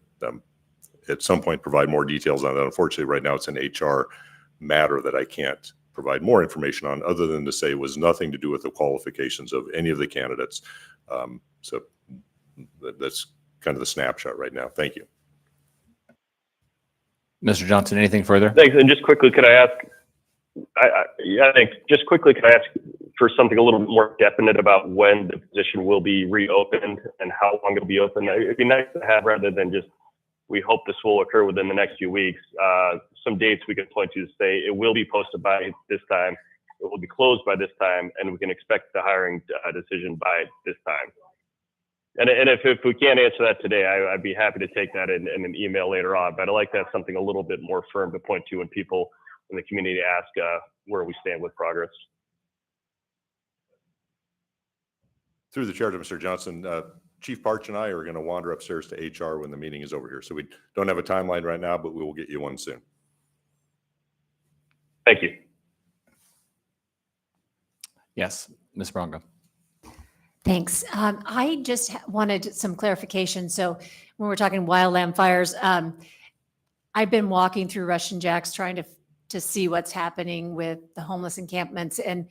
at some point provide more details on that. Unfortunately, right now it's an HR matter that I can't provide more information on, other than to say it was nothing to do with the qualifications of any of the candidates. So that's kind of the snapshot right now. Thank you. Mr. Johnson, anything further? Thanks. And just quickly, could I ask, just quickly, could I ask for something a little bit more definite about when the position will be reopened and how long it'll be open? It'd be nice to have, rather than just, we hope this will occur within the next few weeks, some dates we can point to say it will be posted by this time, it will be closed by this time, and we can expect the hiring decision by this time. And if we can't answer that today, I'd be happy to take that in an email later on. But I'd like to have something a little bit more firm to point to when people in the community ask where we stand with progress. Through the chair to Mr. Johnson, Chief Parch and I are going to wander upstairs to HR when the meeting is over here. So we don't have a timeline right now, but we will get you one soon. Thank you. Yes, Ms. Bronco. Thanks. I just wanted some clarification. So when we're talking wildland fires, I've been walking through Russian Jacks trying to see what's happening with the homeless encampments. And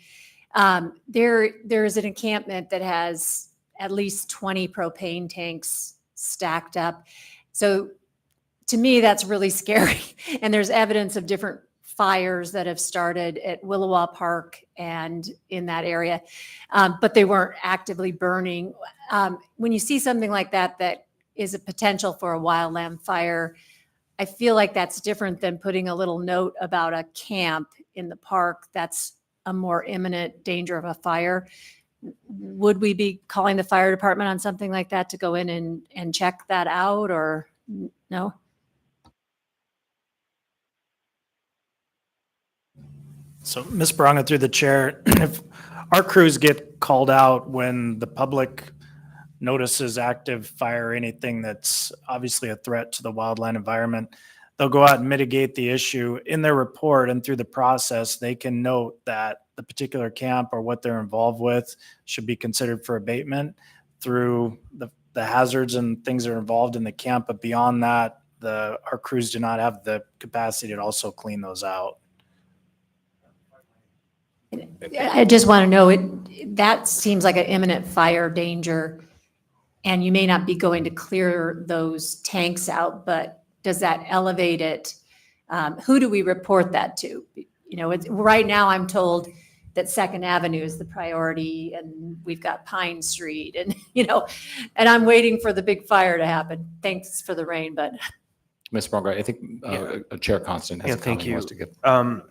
there is an encampment that has at least 20 propane tanks stacked up. So to me, that's really scary. And there's evidence of different fires that have started at Willowa Park and in that area, but they weren't actively burning. When you see something like that, that is a potential for a wildland fire, I feel like that's different than putting a little note about a camp in the park. That's a more imminent danger of a fire. Would we be calling the fire department on something like that to go in and check that out, or no? So Ms. Baranga, through the chair, if our crews get called out when the public notices active fire or anything that's obviously a threat to the wildland environment, they'll go out and mitigate the issue in their report, and through the process, they can note that the particular camp or what they're involved with should be considered for abatement through the hazards and things that are involved in the camp. But beyond that, our crews do not have the capacity to also clean those out. I just want to know, that seems like an imminent fire danger, and you may not be going to clear those tanks out, but does that elevate it? Who do we report that to? You know, right now I'm told that Second Avenue is the priority, and we've got Pine Street, and, you know, and I'm waiting for the big fire to happen. Thanks for the rain, but. Ms. Bronco, I think Chair Constant has a comment he wants to give.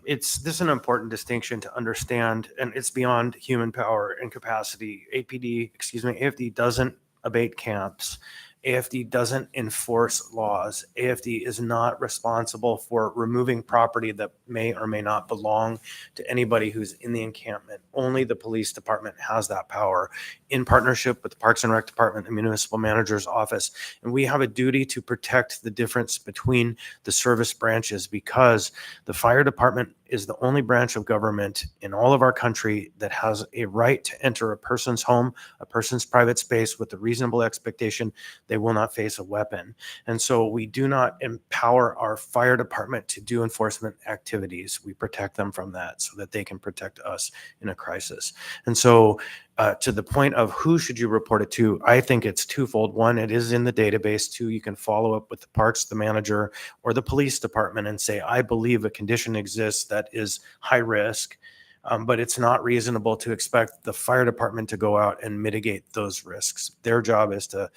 This is an important distinction to understand, and it's beyond human power and capacity. AFD doesn't abate camps. AFD doesn't enforce laws. AFD is not responsible for removing property that may or may not belong to anybody who's in the encampment. Only the police department has that power in partnership with the Parks and Rec Department and Municipal Manager's Office. And we have a duty to protect the difference between the service branches, because the fire department is the only branch of government in all of our country that has a right to enter a person's home, a person's private space, with the reasonable expectation they will not face a weapon. And so we do not empower our fire department to do enforcement activities. We protect them from that so that they can protect us in a crisis. And so to the point of who should you report it to, I think it's twofold. One, it is in the database. Two, you can follow up with the parks, the manager, or the police department and say, I believe a condition exists that is high risk, but it's not reasonable to expect the fire department to go out and mitigate those risks. Their job is to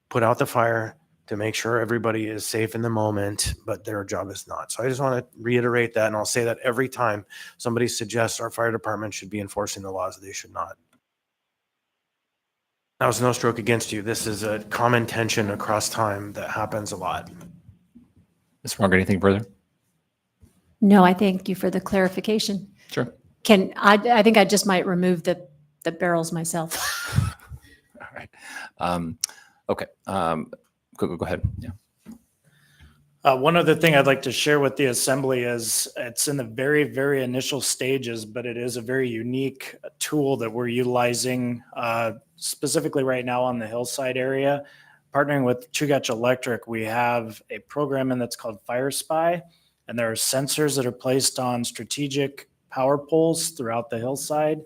put out the fire, to make sure everybody is safe in the moment, but their job is not. So I just want to reiterate that, and I'll say that every time somebody suggests our fire department should be enforcing the laws, they should not. That was no stroke against you. This is a common tension across time that happens a lot. Ms. Bronco, anything further? No, I thank you for the clarification. Sure. I think I just might remove the barrels myself. All right. Okay. Go ahead. Yeah. One other thing I'd like to share with the assembly is it's in the very, very initial stages, but it is a very unique tool that we're utilizing specifically right now on the hillside area. Partnering with Chugach Electric, we have a program in that's called Fire Spy, and there are sensors that are placed on strategic power poles throughout the hillside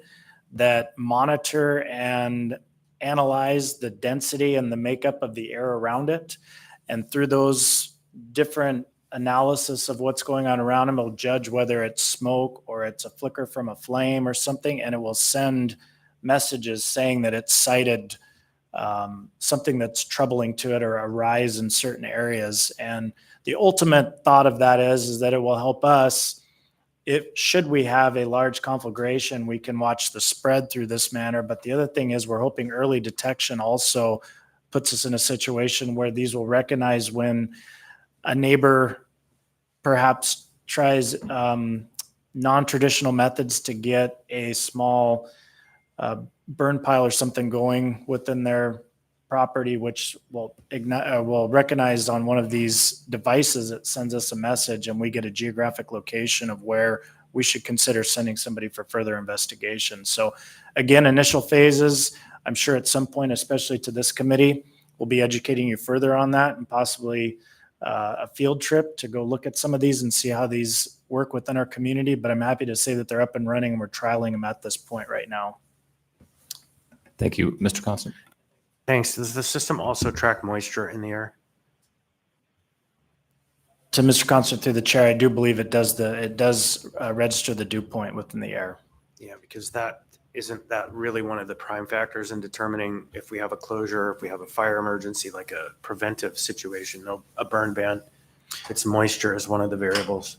that monitor and analyze the density and the makeup of the air around it. And through those different analysis of what's going on around them, it'll judge whether it's smoke or it's a flicker from a flame or something, and it will send messages saying that it's cited something that's troubling to it or a rise in certain areas. And the ultimate thought of that is that it will help us, should we have a large conflagration, we can watch the spread through this manner. But the other thing is we're hoping early detection also puts us in a situation where these will recognize when a neighbor perhaps tries non-traditional methods to get a small burn pile or something going within their property, which will ignite, will recognize on one of these devices, it sends us a message and we get a geographic location of where we should consider sending somebody for further investigation. So again, initial phases, I'm sure at some point, especially to this committee, we'll be educating you further on that and possibly a field trip to go look at some of these and see how these work within our community. But I'm happy to say that they're up and running and we're trialing them at this point right now. Thank you, Mr. Constant. Thanks. Does the system also track moisture in the air? To Mr. Constant, through the chair, I do believe it does register the dew point within the air. Yeah, because isn't that really one of the prime factors in determining if we have a closure, if we have a fire emergency, like a preventive situation, a burn ban? It's moisture is one of the variables.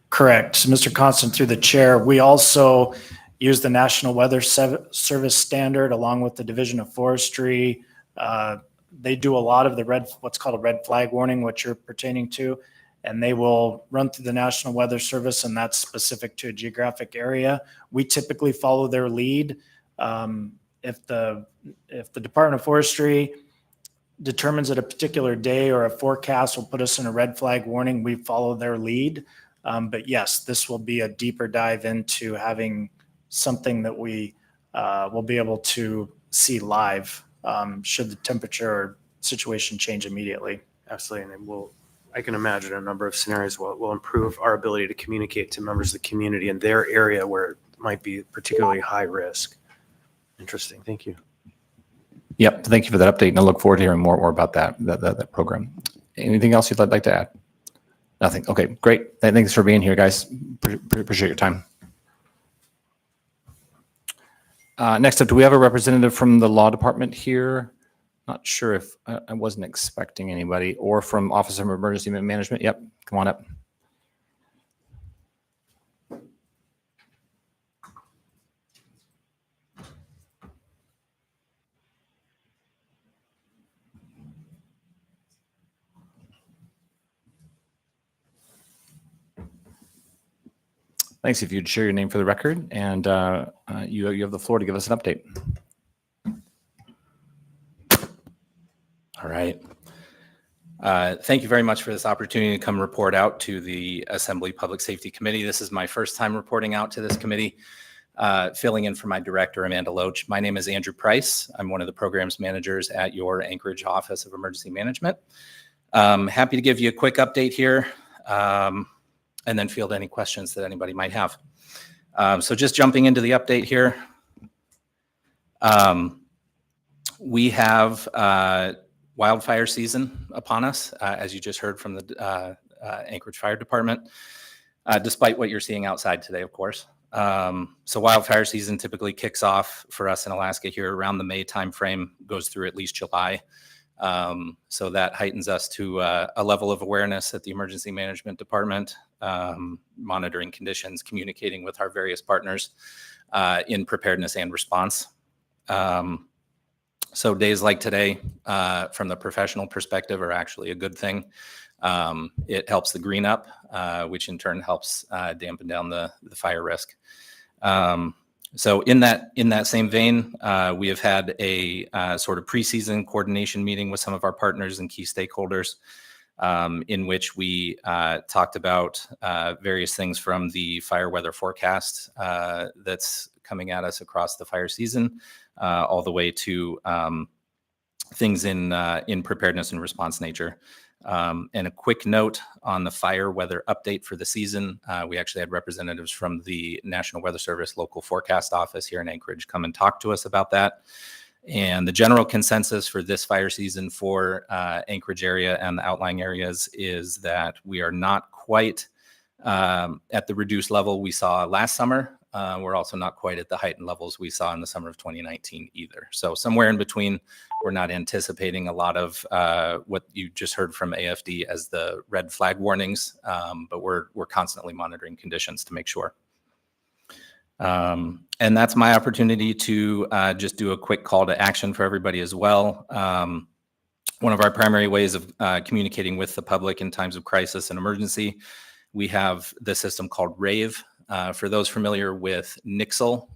Correct. So Mr. Constant, through the chair, we also use the National Weather Service standard along with the Division of Forestry. They do a lot of the what's called a red flag warning, which you're pertaining to, and they will run through the National Weather Service, and that's specific to a geographic area. We typically follow their lead. If the Department of Forestry determines that a particular day or a forecast will put us in a red flag warning, we follow their lead. But yes, this will be a deeper dive into having something that we will be able to see live should the temperature or situation change immediately. Absolutely. And I can imagine a number of scenarios will improve our ability to communicate to members of the community in their area where it might be particularly high risk. Interesting. Thank you. Yep. Thank you for that update. And I look forward to hearing more about that program. Anything else you'd like to add? Nothing. Okay, great. Thanks for being here, guys. Appreciate your time. Next up, do we have a representative from the law department here? Not sure if I wasn't expecting anybody, or from Office of Emergency Management. Yep, come on up. Thanks. If you'd share your name for the record, and you have the floor to give us an update. All right. Thank you very much for this opportunity to come report out to the Assembly Public Safety Committee. This is my first time reporting out to this committee, filling in for my director, Amanda Loach. My name is Andrew Price. I'm one of the programs managers at your Anchorage Office of Emergency Management. Happy to give you a quick update here, and then field any questions that anybody might have. So just jumping into the update here. We have wildfire season upon us, as you just heard from the Anchorage Fire Department, despite what you're seeing outside today, of course. So wildfire season typically kicks off for us in Alaska here around the May timeframe, goes through at least July. So that heightens us to a level of awareness at the Emergency Management Department, monitoring conditions, communicating with our various partners in preparedness and response. So days like today, from the professional perspective, are actually a good thing. It helps the green up, which in turn helps dampen down the fire risk. So in that same vein, we have had a sort of preseason coordination meeting with some of our partners and key stakeholders, in which we talked about various things from the fire weather forecast that's coming at us across the fire season, all the way to things in preparedness and response nature. And a quick note on the fire weather update for the season. We actually had representatives from the National Weather Service local forecast office here in Anchorage come and talk to us about that. And the general consensus for this fire season for Anchorage area and the outlying areas is that we are not quite at the reduced level we saw last summer. We're also not quite at the heightened levels we saw in the summer of 2019 either. So somewhere in between. We're not anticipating a lot of what you just heard from AFD as the red flag warnings, but we're constantly monitoring conditions to make sure. And that's my opportunity to just do a quick call to action for everybody as well. One of our primary ways of communicating with the public in times of crisis and emergency, we have the system called RAVE. For those familiar with Nixle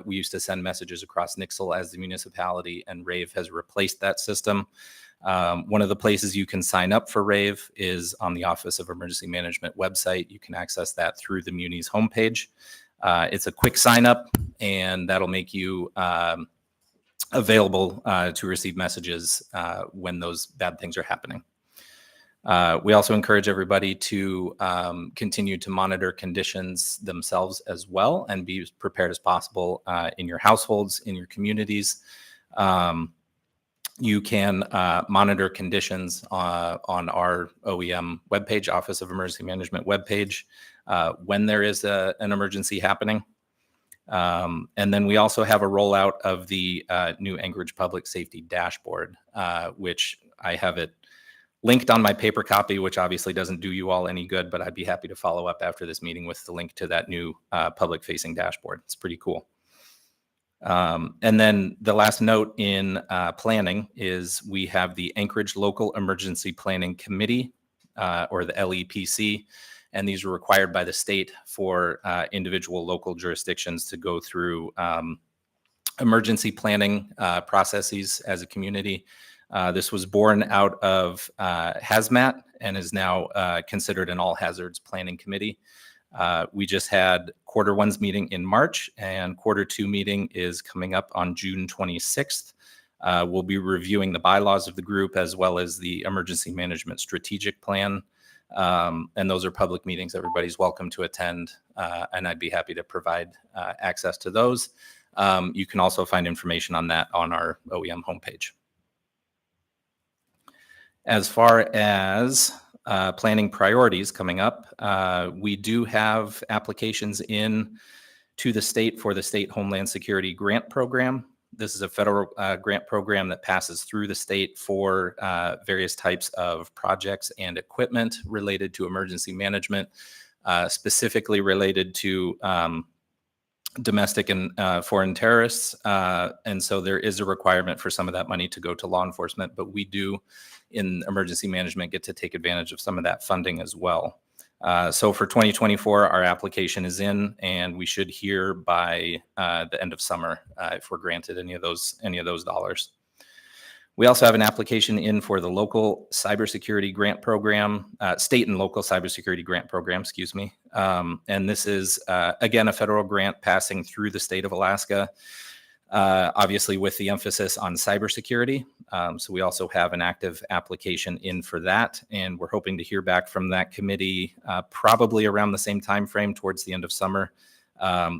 We used to send messages across Nixle as the municipality, and Rave has replaced that system. One of the places you can sign up for Rave is on the Office of Emergency Management website. You can access that through the Muni's homepage. It's a quick sign up, and that'll make you available to receive messages when those bad things are happening. We also encourage everybody to continue to monitor conditions themselves as well and be as prepared as possible in your households, in your communities. You can monitor conditions on our OEM webpage, Office of Emergency Management webpage, when there is an emergency happening. And then we also have a rollout of the new Anchorage Public Safety Dashboard, which I have it linked on my paper copy, which obviously doesn't do you all any good, but I'd be happy to follow up after this meeting with the link to that new public-facing dashboard. It's pretty cool. And then the last note in planning is we have the Anchorage Local Emergency Planning Committee, or the LEPC, and these are required by the state for individual local jurisdictions to go through emergency planning processes as a community. This was born out of HAZMAT and is now considered an all hazards planning committee. We just had Q1's meeting in March, and Q2 meeting is coming up on June 26th. We'll be reviewing the bylaws of the group as well as the emergency management strategic plan. And those are public meetings. Everybody's welcome to attend, and I'd be happy to provide access to those. You can also find information on that on our OEM homepage. As far as planning priorities coming up, we do have applications in to the state for the State Homeland Security Grant Program. This is a federal grant program that passes through the state for various types of projects and equipment related to emergency management, specifically related to domestic and foreign terrorists. And so there is a requirement for some of that money to go to law enforcement, but we do in emergency management get to take advantage of some of that funding as well. So for 2024, our application is in, and we should hear by the end of summer if we're granted any of those dollars. We also have an application in for the local cybersecurity grant program, state and local cybersecurity grant program, excuse me. And this is, again, a federal grant passing through the state of Alaska, obviously with the emphasis on cybersecurity. So we also have an active application in for that, and we're hoping to hear back from that committee probably around the same time frame towards the end of summer.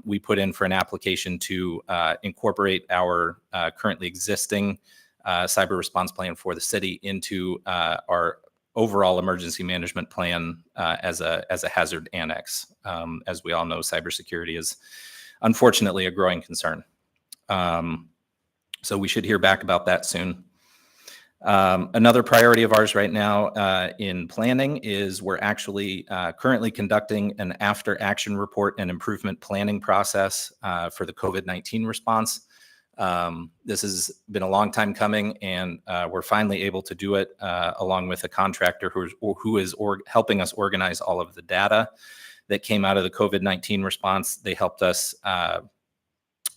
We put in for an application to incorporate our currently existing cyber response plan for the city into our overall emergency management plan as a hazard annex. As we all know, cybersecurity is unfortunately a growing concern. So we should hear back about that soon. Another priority of ours right now in planning is we're actually currently conducting an after action report and improvement planning process for the COVID-19 response. This has been a long time coming, and we're finally able to do it along with a contractor who is helping us organize all of the data that came out of the COVID-19 response. They helped us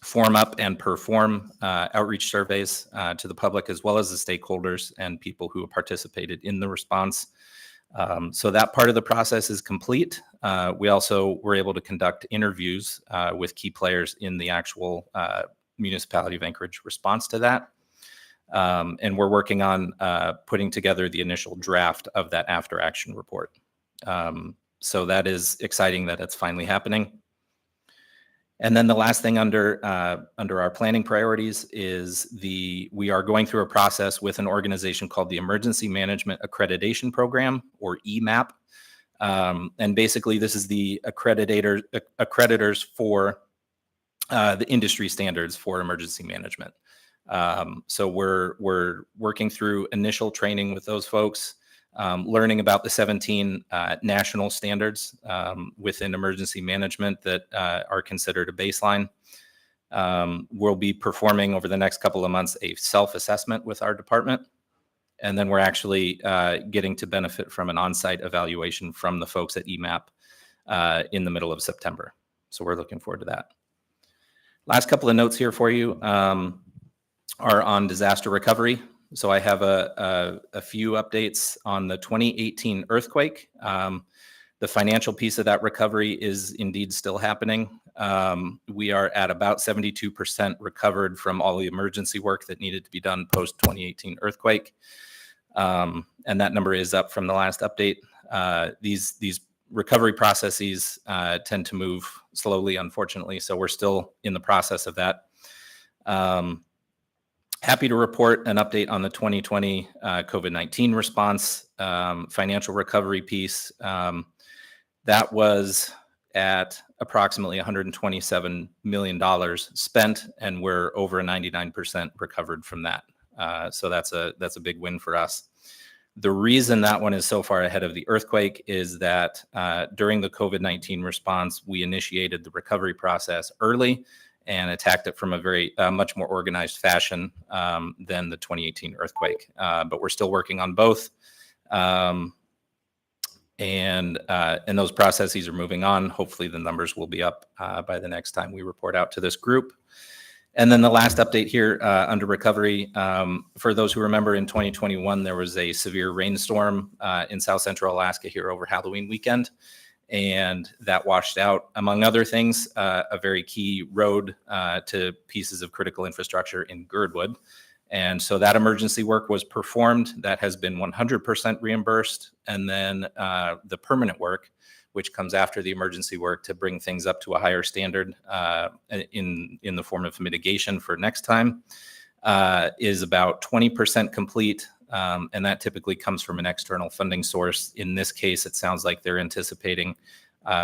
form up and perform outreach surveys to the public as well as the stakeholders and people who participated in the response. So that part of the process is complete. We also were able to conduct interviews with key players in the actual Municipality of Anchorage response to that. And we're working on putting together the initial draft of that after action report. So that is exciting that it's finally happening. And then the last thing under our planning priorities is we are going through a process with an organization called the Emergency Management Accreditation Program, or EMAP. And basically this is the accreditors for the industry standards for emergency management. So we're working through initial training with those folks, learning about the 17 national standards within emergency management that are considered a baseline. We'll be performing over the next couple of months a self-assessment with our department. And then we're actually getting to benefit from an on-site evaluation from the folks at EMAP in the middle of September. So we're looking forward to that. Last couple of notes here for you are on disaster recovery. So I have a few updates on the 2018 earthquake. The financial piece of that recovery is indeed still happening. We are at about 72% recovered from all the emergency work that needed to be done post 2018 earthquake. And that number is up from the last update. These recovery processes tend to move slowly, unfortunately. So we're still in the process of that. Happy to report an update on the 2020 COVID-19 response financial recovery piece. That was at approximately $127 million spent, and we're over 99% recovered from that. So that's a big win for us. The reason that one is so far ahead of the earthquake is that during the COVID-19 response, we initiated the recovery process early and attacked it from a very much more organized fashion than the 2018 earthquake. But we're still working on both. And those processes are moving on. Hopefully the numbers will be up by the next time we report out to this group. And then the last update here under recovery, for those who remember in 2021, there was a severe rainstorm in South Central Alaska here over Halloween weekend. And that washed out, among other things, a very key road to pieces of critical infrastructure in Girdwood. And so that emergency work was performed. That has been 100% reimbursed. And then the permanent work, which comes after the emergency work to bring things up to a higher standard in the form of mitigation for next time, is about 20% complete. And that typically comes from an external funding source. In this case, it sounds like they're anticipating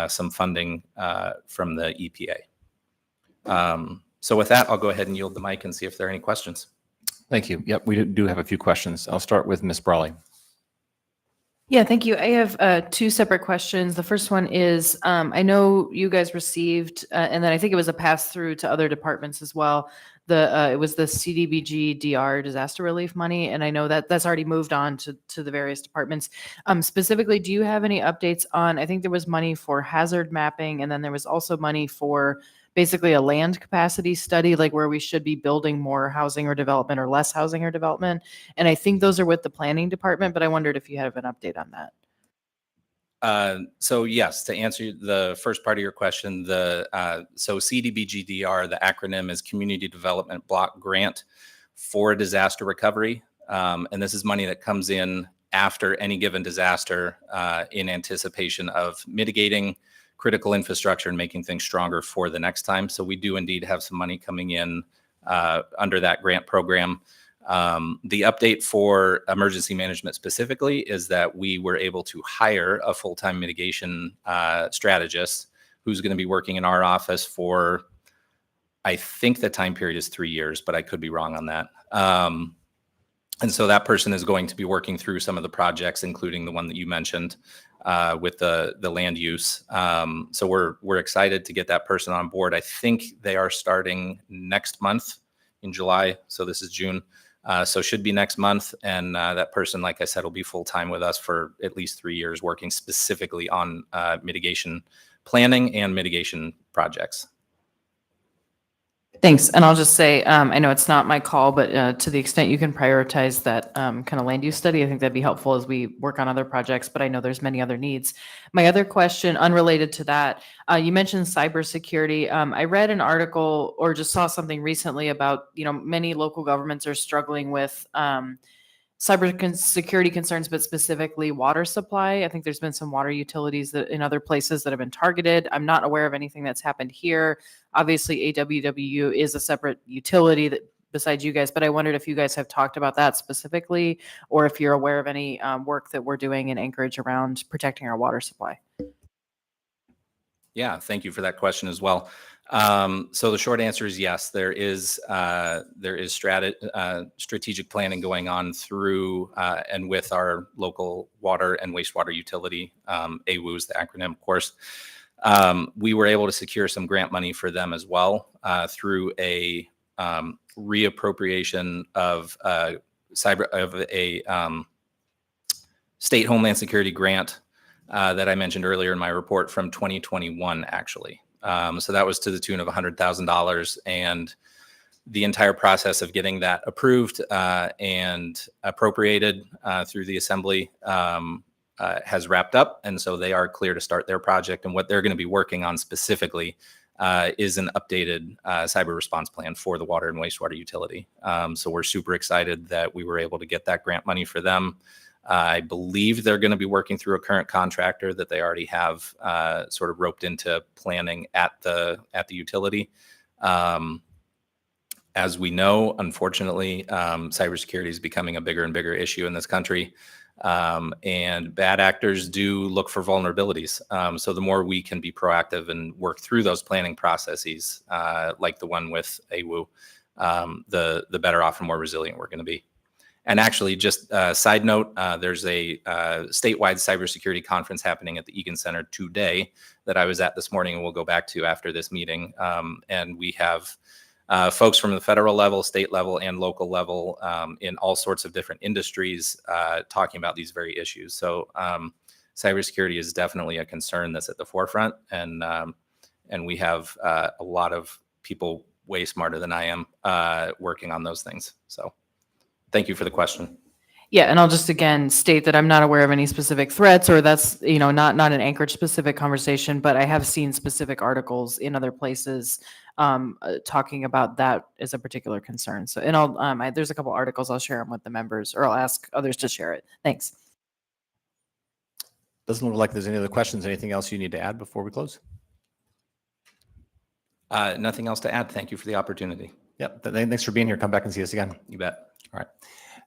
some funding from the EPA. So with that, I'll go ahead and yield the mic and see if there are any questions. Thank you. Yep, we do have a few questions. I'll start with Ms. Brawley. Yeah, thank you. I have two separate questions. The first one is, I know you guys received, and then I think it was a pass through to other departments as well. It was the CDBG DR disaster relief money, and I know that that's already moved on to the various departments. Specifically, do you have any updates on? I think there was money for hazard mapping, and then there was also money for basically a land capacity study, like where we should be building more housing or development or less housing or development. And I think those are with the planning department, but I wondered if you have an update on that. So yes, to answer the first part of your question, so CDBGDR, the acronym is Community Development Block Grant for Disaster Recovery. And this is money that comes in after any given disaster in anticipation of mitigating critical infrastructure and making things stronger for the next time. So we do indeed have some money coming in under that grant program. The update for emergency management specifically is that we were able to hire a full-time mitigation strategist who's going to be working in our office for, I think the time period is 3 years, but I could be wrong on that. And so that person is going to be working through some of the projects, including the one that you mentioned with the land use. So we're excited to get that person on board. I think they are starting next month in July. So this is June. So should be next month. And that person, like I said, will be full-time with us for at least 3 years, working specifically on mitigation planning and mitigation projects. Thanks. And I'll just say, I know it's not my call, but to the extent you can prioritize that kind of land use study, I think that'd be helpful as we work on other projects, but I know there's many other needs. My other question, unrelated to that, you mentioned cybersecurity. I read an article or just saw something recently about, many local governments are struggling with cybersecurity concerns, but specifically water supply. I think there's been some water utilities that in other places that have been targeted. I'm not aware of anything that's happened here. Obviously, AWWU is a separate utility that besides you guys, but I wondered if you guys have talked about that specifically, or if you're aware of any work that we're doing in Anchorage around protecting our water supply. Yeah, thank you for that question as well. So the short answer is yes, there is strategic planning going on through and with our local water and wastewater utility, AWU is the acronym, of course. We were able to secure some grant money for them as well through a reappropriation of a state Homeland Security grant that I mentioned earlier in my report from 2021, actually. So that was to the tune of $100,000. And the entire process of getting that approved and appropriated through the assembly has wrapped up. And so they are clear to start their project. And what they're going to be working on specifically is an updated cyber response plan for the water and wastewater utility. So we're super excited that we were able to get that grant money for them. I believe they're going to be working through a current contractor that they already have sort of roped into planning at the utility. As we know, unfortunately, cybersecurity is becoming a bigger and bigger issue in this country. And bad actors do look for vulnerabilities. So the more we can be proactive and work through those planning processes, like the one with AWU, the better off and more resilient we're going to be. And actually, just a side note, there's a statewide cybersecurity conference happening at the Egan Center today that I was at this morning, and we'll go back to after this meeting. And we have folks from the federal level, state level, and local level in all sorts of different industries talking about these very issues. So cybersecurity is definitely a concern that's at the forefront, and we have a lot of people way smarter than I am working on those things. So thank you for the question. Yeah, and I'll just again state that I'm not aware of any specific threats, or that's, you know, not an Anchorage specific conversation, but I have seen specific articles in other places talking about that as a particular concern. So, and I'll there's a couple articles, I'll share them with the members, or I'll ask others to share it. Thanks. Doesn't look like there's any other questions. Anything else you need to add before we close? Nothing else to add. Thank you for the opportunity. Yep. Thanks for being here. Come back and see us again. You bet. All right.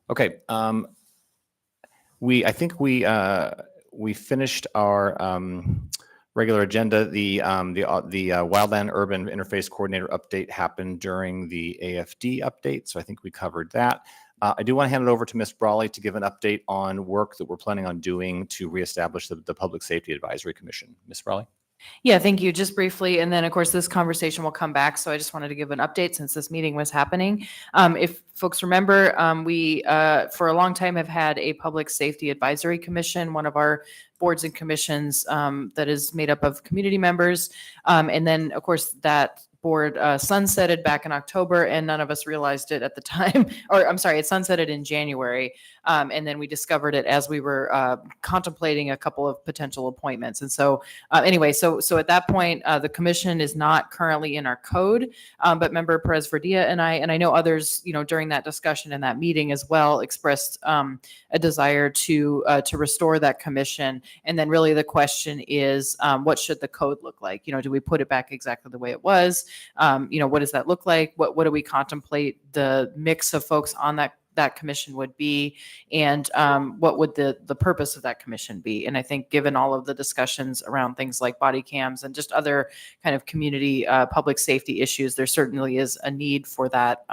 Okay. I think we finished our regular agenda. The Wildland Urban Interface Coordinator update happened during the AFD update, so I think we covered that. I do want to hand it over to Ms. Brawley to give an update on work that we're planning on doing to reestablish the Public Safety Advisory Commission. Ms. Brawley? Yeah, thank you. Just briefly, and then of course this conversation will come back. So I just wanted to give an update since this meeting was happening. If folks remember, we for a long time have had a Public Safety Advisory Commission, one of our boards and commissions that is made up of community members. And then of course that board sunsetted back in October, and none of us realized it at the time, or I'm sorry, it sunsetted in January. And then we discovered it as we were contemplating a couple of potential appointments. And so anyway, so at that point, the commission is not currently in our code, but member Perez Verdia and I know others, you know, during that discussion and that meeting as well expressed a desire to restore that commission. And then really the question is, what should the code look like? You know, do we put it back exactly the way it was? You know, what does that look like? What do we contemplate the mix of folks on that commission would be, and what would the purpose of that commission be? And I think given all of the discussions around things like body cams and just other kind of community public safety issues, there certainly is a need for that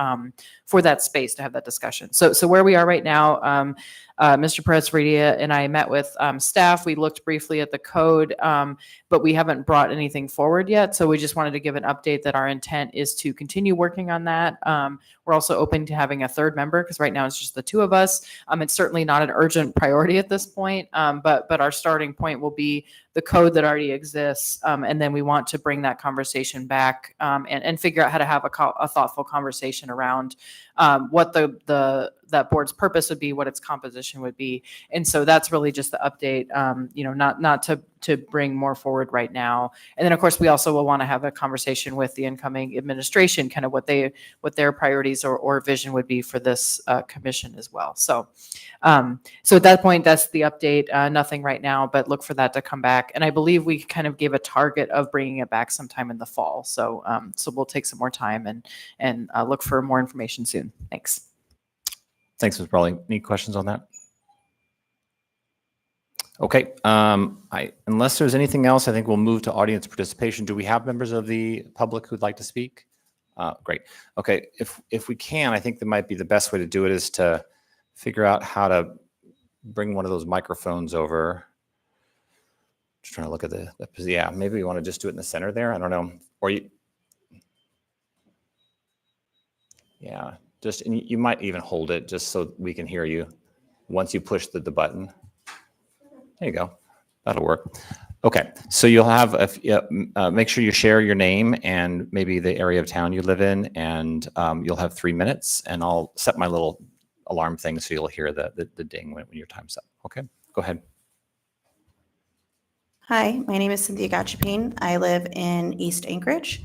space to have that discussion. So where we are right now, Mr. Perez Verdia and I met with staff. We looked briefly at the code, but we haven't brought anything forward yet. So we just wanted to give an update that our intent is to continue working on that. We're also open to having a third member because right now it's just the two of us. It's certainly not an urgent priority at this point, but our starting point will be the code that already exists. And then we want to bring that conversation back and figure out how to have a thoughtful conversation around what that board's purpose would be, what its composition would be. And so that's really just the update, you know, not to bring more forward right now. And then of course we also will want to have a conversation with the incoming administration, kind of what their priorities or vision would be for this commission as well. So at that point, that's the update. Nothing right now, but look for that to come back. And I believe we kind of gave a target of bringing it back sometime in the fall. So we'll take some more time and look for more information soon. Thanks. Thanks, Ms. Brawley. Any questions on that? Okay. Unless there's anything else, I think we'll move to audience participation. Do we have members of the public who'd like to speak? Great. Okay. If we can, I think that might be the best way to do it is to figure out how to bring one of those microphones over. Just trying to look at yeah, maybe we want to just do it in the center there. I don't know. Or yeah, and you might even hold it just so we can hear you once you push the button. There you go. That'll work. Okay, so you'll have, make sure you share your name and maybe the area of town you live in, and you'll have 3 minutes, and I'll set my little alarm thing so you'll hear the ding when your time's up. Okay, go ahead. Hi, my name is Cynthia Gachapine. I live in East Anchorage.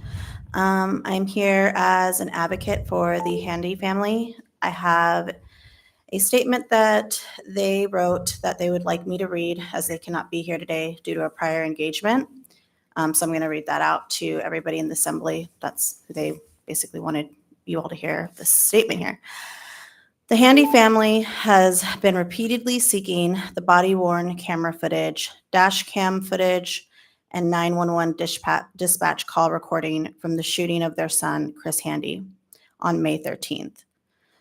I'm here as an advocate for the Handy family. I have a statement that they wrote that they would like me to read, as they cannot be here today due to a prior engagement. So I'm going to read that out to everybody in the assembly. That's who they basically wanted you all to hear this statement here. The Handy family has been repeatedly seeking the body-worn camera footage, dash cam footage, and 911 dispatch call recording from the shooting of their son, Chris Handy, on May 13th.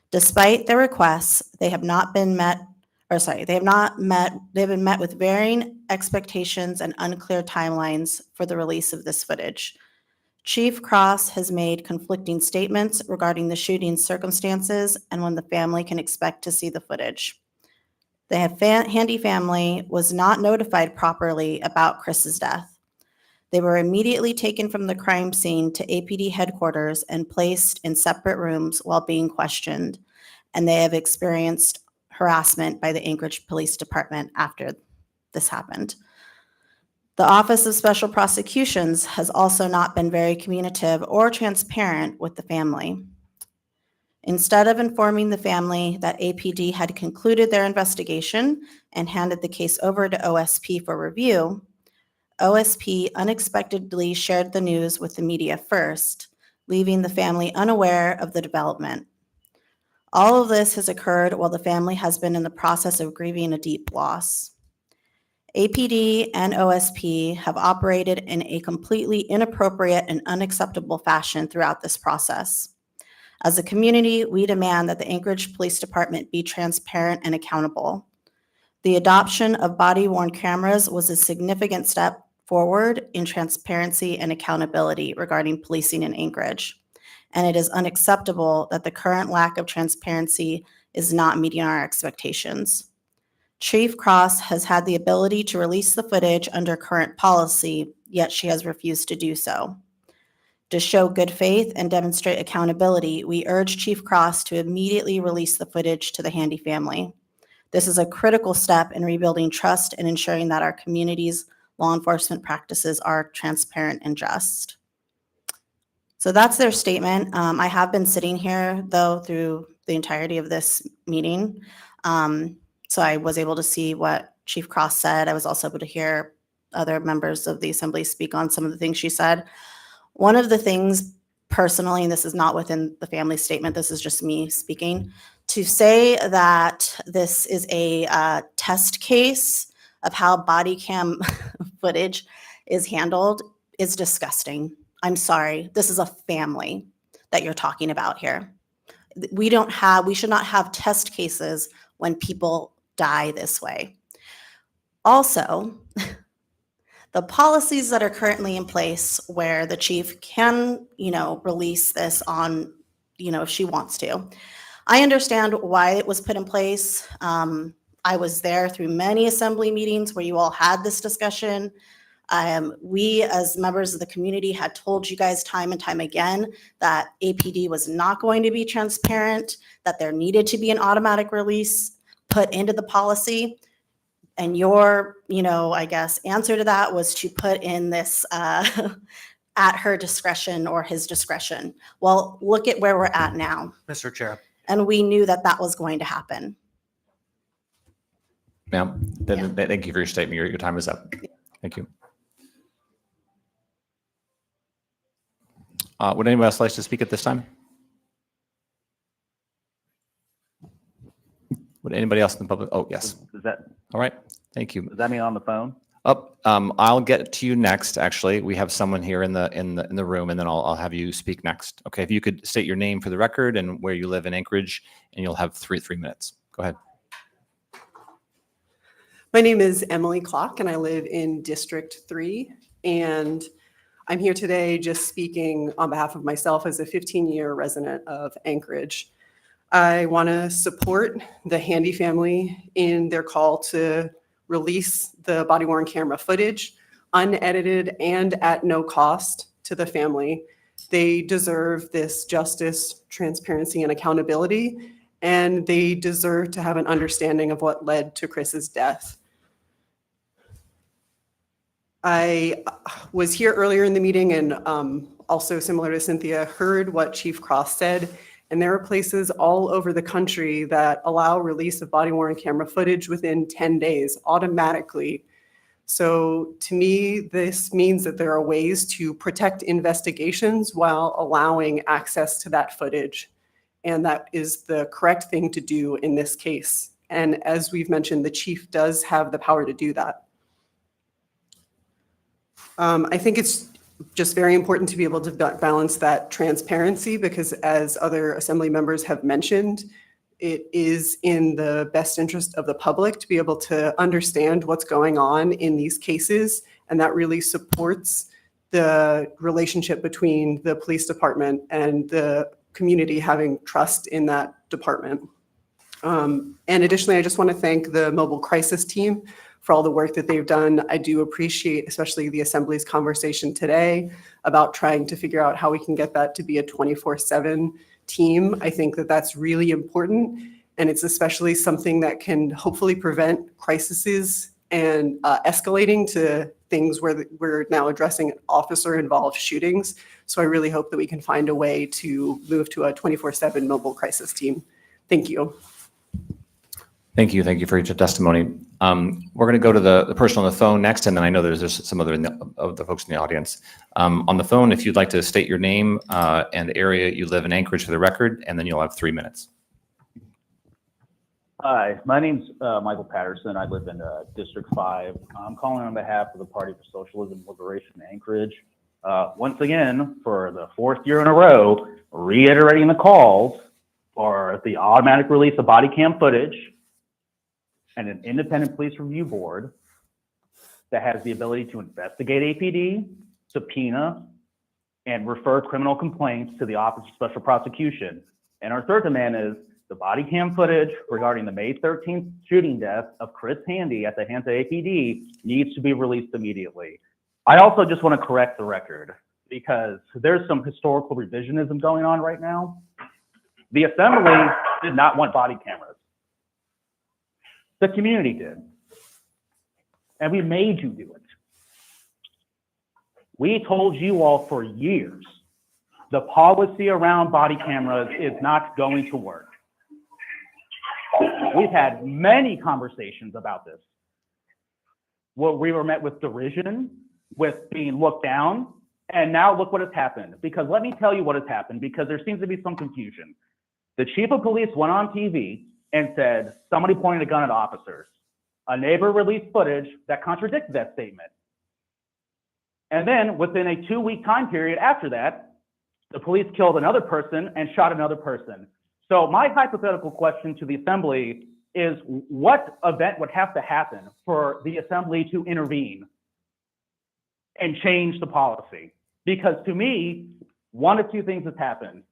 Despite their requests, they have been met with varying expectations and unclear timelines for the release of this footage. Chief Cross has made conflicting statements regarding the shooting circumstances and when the family can expect to see the footage. The Handy family was not notified properly about Chris's death. They were immediately taken from the crime scene to APD headquarters and placed in separate rooms while being questioned, and they have experienced harassment by the Anchorage Police Department after this happened. The Office of Special Prosecutions has also not been very communicative or transparent with the family. Instead of informing the family that APD had concluded their investigation and handed the case over to OSP for review, OSP unexpectedly shared the news with the media first, leaving the family unaware of the development. All of this has occurred while the family has been in the process of grieving a deep loss. APD and OSP have operated in a completely inappropriate and unacceptable fashion throughout this process. As a community, we demand that the Anchorage Police Department be transparent and accountable. The adoption of body-worn cameras was a significant step forward in transparency and accountability regarding policing in Anchorage, and it is unacceptable that the current lack of transparency is not meeting our expectations. Chief Cross has had the ability to release the footage under current policy, yet she has refused to do so. To show good faith and demonstrate accountability, we urge Chief Cross to immediately release the footage to the Handy family. This is a critical step in rebuilding trust and ensuring that our community's law enforcement practices are transparent and just. So that's their statement. I have been sitting here, though, through the entirety of this meeting. So I was able to see what Chief Cross said. I was also able to hear other members of the assembly speak on some of the things she said. One of the things personally, and this is not within the family statement, this is just me speaking, to say that this is a test case of how body cam footage is handled is disgusting. I'm sorry. This is a family that you're talking about here. We should not have test cases when people die this way. Also, the policies that are currently in place where the chief can, release this on, if she wants to. I understand why it was put in place. I was there through many assembly meetings where you all had this discussion. We, as members of the community, had told you guys time and time again that APD was not going to be transparent, that there needed to be an automatic release put into the policy. And your, answer to that was to put in this at her discretion or his discretion. Well, look at where we're at now. Mr. Chair. And we knew that that was going to happen. Ma'am, thank you for your statement. Your time is up. Thank you. Would anyone else like to speak at this time? Would anybody else in the public? Oh, yes. Is that All right. Thank you. does that mean on the phone? I'll get to you next. Actually, we have someone here in the room, and then I'll have you speak next. Okay. If you could state your name for the record and where you live in Anchorage, and you'll have three minutes. Go ahead. My name is Emily Clock, and I live in District 3. And I'm here today just speaking on behalf of myself as a 15-year resident of Anchorage. I want to support the Handy family in their call to release the body-worn camera footage. unedited and at no cost to the family. They deserve this justice, transparency, and accountability, and they deserve to have an understanding of what led to Chris's death. I was here earlier in the meeting and also similar to Cynthia, heard what Chief Cross said. And there are places all over the country that allow release of body-worn camera footage within 10 days automatically. So to me, this means that there are ways to protect investigations while allowing access to that footage. And that is the correct thing to do in this case. And as we've mentioned, the chief does have the power to do that. I think it's just very important to be able to balance that transparency, because as other assembly members have mentioned, it is in the best interest of the public to be able to understand what's going on in these cases. And that really supports the relationship between the police department and the community having trust in that department. And additionally, I just want to thank the mobile crisis team for all the work that they've done. I do appreciate especially the Assembly's conversation today about trying to figure out how we can get that to be a 24/7 team. I think that that's really important, and it's especially something that can hopefully prevent crises and escalating to things where we're now addressing officer-involved shootings. So I really hope that we can find a way to move to a 24/7 mobile crisis team. Thank you. Thank you. Thank you for your testimony. We're going to go to the person on the phone next, and then I know there's some other of the folks in the audience. On the phone, if you'd like to state your name and the area you live in Anchorage for the record, and then you'll have 3 minutes. Hi, my name's Michael Patterson. I live in District 5. I'm calling on behalf of the Party for Socialism and Liberation in Anchorage. Once again, for the 4th year in a row, reiterating the calls for the automatic release of body cam footage and an independent police review board that has the ability to investigate APD, subpoena, and refer criminal complaints to the Office of Special Prosecution. And our third demand is the body cam footage regarding the May 13th shooting death of Chris Handy at the hands of APD needs to be released immediately. I also just want to correct the record because there's some historical revisionism going on right now. The Assembly did not want body cameras. The community did. And we made you do it. We told you all for years the policy around body cameras is not going to work. We've had many conversations about this. Well, we were met with derision, with being looked down, and now look what has happened. Because let me tell you what has happened, because there seems to be some confusion. The chief of police went on TV and said, somebody pointed a gun at officers. A neighbor released footage that contradicted that statement. And then within a 2-week time period after that, the police killed another person and shot another person. So my hypothetical question to the Assembly is, what event would have to happen for the Assembly to intervene and change the policy? Because to me, one of two things has happened.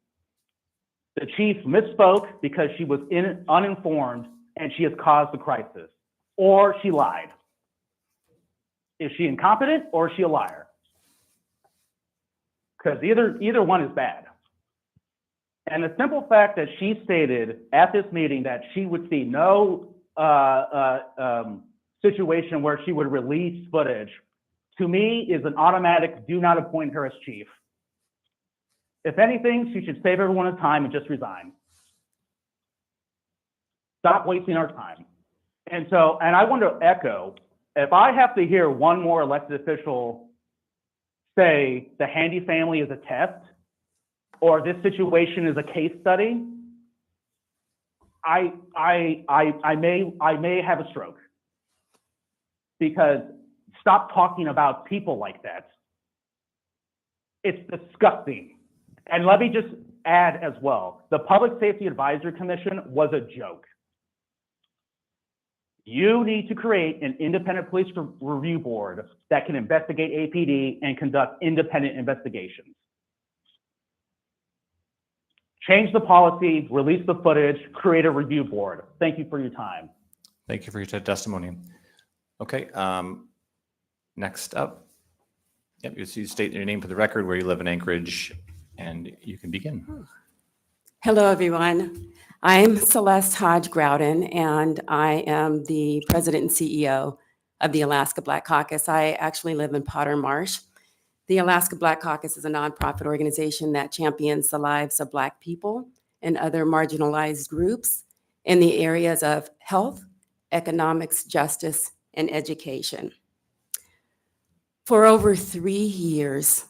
The chief misspoke because she was uninformed and she has caused the crisis, or she lied. Is she incompetent or is she a liar? Because either one is bad. And the simple fact that she stated at this meeting that she would see no situation where she would release footage, to me is an automatic do not appoint her as chief. If anything, she should save everyone's time and just resign. Stop wasting our time. And I want to echo, if I have to hear one more elected official say the Handy family is a test, or this situation is a case study, I may have a stroke. Because stop talking about people like that. It's disgusting. And let me just add as well, the Public Safety Advisory Commission was a joke. You need to create an independent police review board that can investigate APD and conduct independent investigations. Change the policy, release the footage, create a review board. Thank you for your time. Thank you for your testimony. Okay, next up, Yep, you state your name for the record, where you live in Anchorage, and you can begin. Hello, everyone. I'm Celeste Hodge Grouden, and I am the president and CEO of the Alaska Black Caucus. I actually live in Potter Marsh. The Alaska Black Caucus is a nonprofit organization that champions the lives of Black people and other marginalized groups in the areas of health, economics, justice, and education. For over 3 years,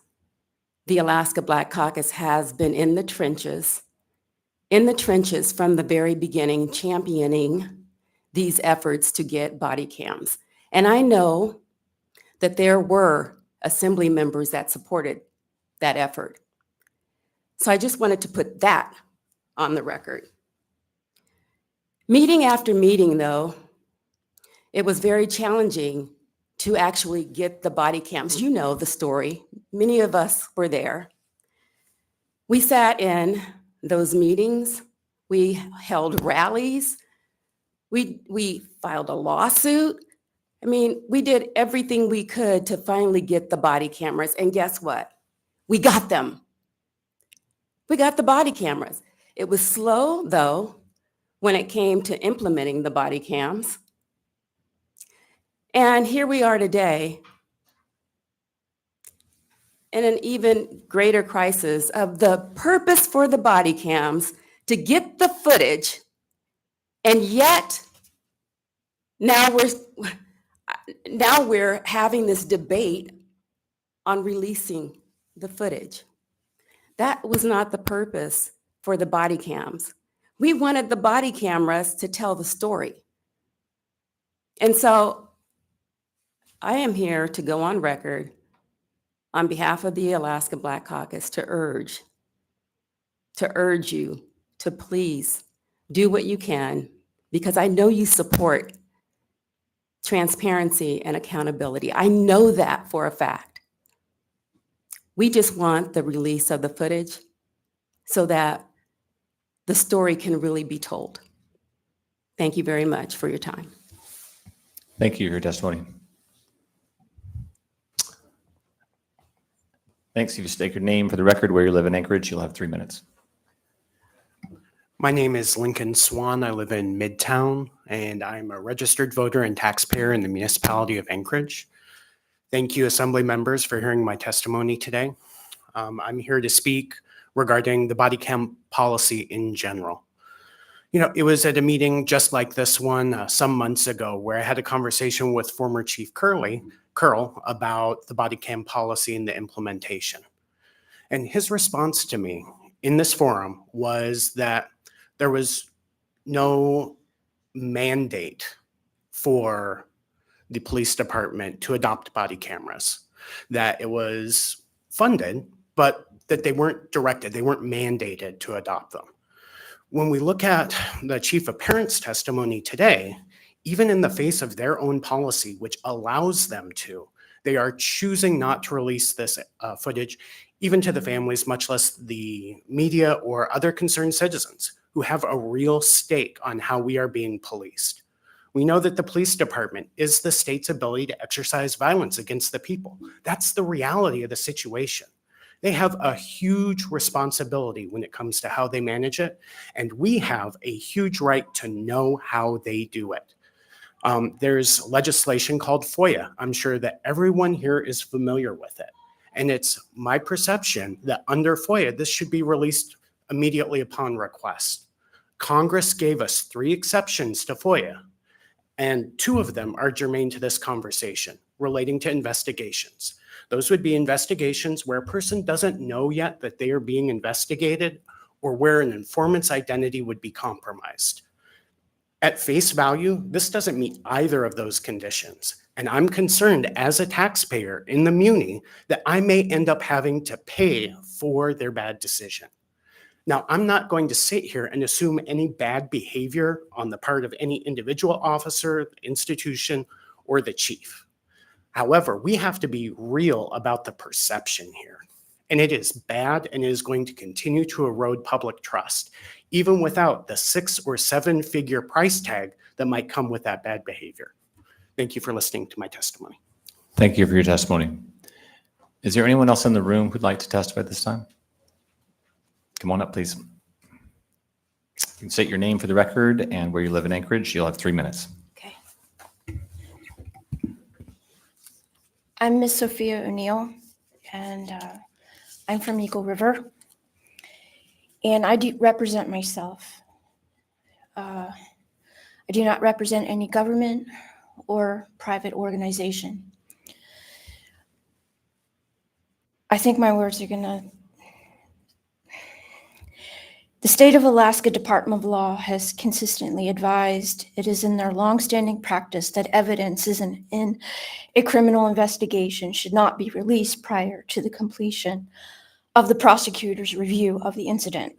the Alaska Black Caucus has been in the trenches from the very beginning, championing these efforts to get body cams. And I know that there were assembly members that supported that effort. So I just wanted to put that on the record. Meeting after meeting, though, it was very challenging to actually get the body cams. You know the story. Many of us were there. We sat in those meetings. We held rallies. We filed a lawsuit. I mean, we did everything we could to finally get the body cameras. And guess what? We got them. We got the body cameras. It was slow, though, when it came to implementing the body cams. And here we are today in an even greater crisis of the purpose for the body cams to get the footage, and yet now we're having this debate on releasing the footage. That was not the purpose for the body cams. We wanted the body cameras to tell the story. And so I am here to go on record on behalf of the Alaska Black Caucus to urge you to please do what you can, because I know you support transparency and accountability. I know that for a fact. We just want the release of the footage so that the story can really be told. Thank you very much for your time. Thank you for your testimony. Thanks. You state your name for the record, where you live in Anchorage. You'll have 3 minutes. My name is Lincoln Swan. I live in Midtown, and I'm a registered voter and taxpayer in the municipality of Anchorage. Thank you, Assembly members, for hearing my testimony today. I'm here to speak regarding the body cam policy in general. You know, it was at a meeting just like this one some months ago where I had a conversation with former Chief Curl about the body cam policy and the implementation. And his response to me in this forum was that there was no mandate for the police department to adopt body cameras, that it was funded, but that they weren't directed, they weren't mandated to adopt them. When we look at the chief of parents' testimony today, even in the face of their own policy, which allows them to, they are choosing not to release this footage, even to the families, much less the media or other concerned citizens who have a real stake on how we are being policed. We know that the police department is the state's ability to exercise violence against the people. That's the reality of the situation. They have a huge responsibility when it comes to how they manage it, and we have a huge right to know how they do it. There's legislation called FOIA. I'm sure that everyone here is familiar with it. And it's my perception that under FOIA, this should be released immediately upon request. Congress gave us 3 exceptions to FOIA, and 2 of them are germane to this conversation relating to investigations. Those would be investigations where a person doesn't know yet that they are being investigated or where an informant's identity would be compromised. At face value, this doesn't meet either of those conditions. And I'm concerned as a taxpayer in the Muni that I may end up having to pay for their bad decision. Now, I'm not going to sit here and assume any bad behavior on the part of any individual officer, institution, or the chief. However, we have to be real about the perception here. And it is bad, and it is going to continue to erode public trust, even without the 6 or 7 figure price tag that might come with that bad behavior. Thank you for listening to my testimony. Thank you for your testimony. Is there anyone else in the room who'd like to testify this time? Come on up, please. You can state your name for the record and where you live in Anchorage. You'll have 3 minutes. I'm Miss Sophia O'Neill, and I'm from Eagle River, and I do represent myself. I do not represent any government or private organization. I think my words are gonna... The state of Alaska Department of Law has consistently advised it is in their longstanding practice that evidence in a criminal investigation should not be released prior to the completion of the prosecutor's review of the incident.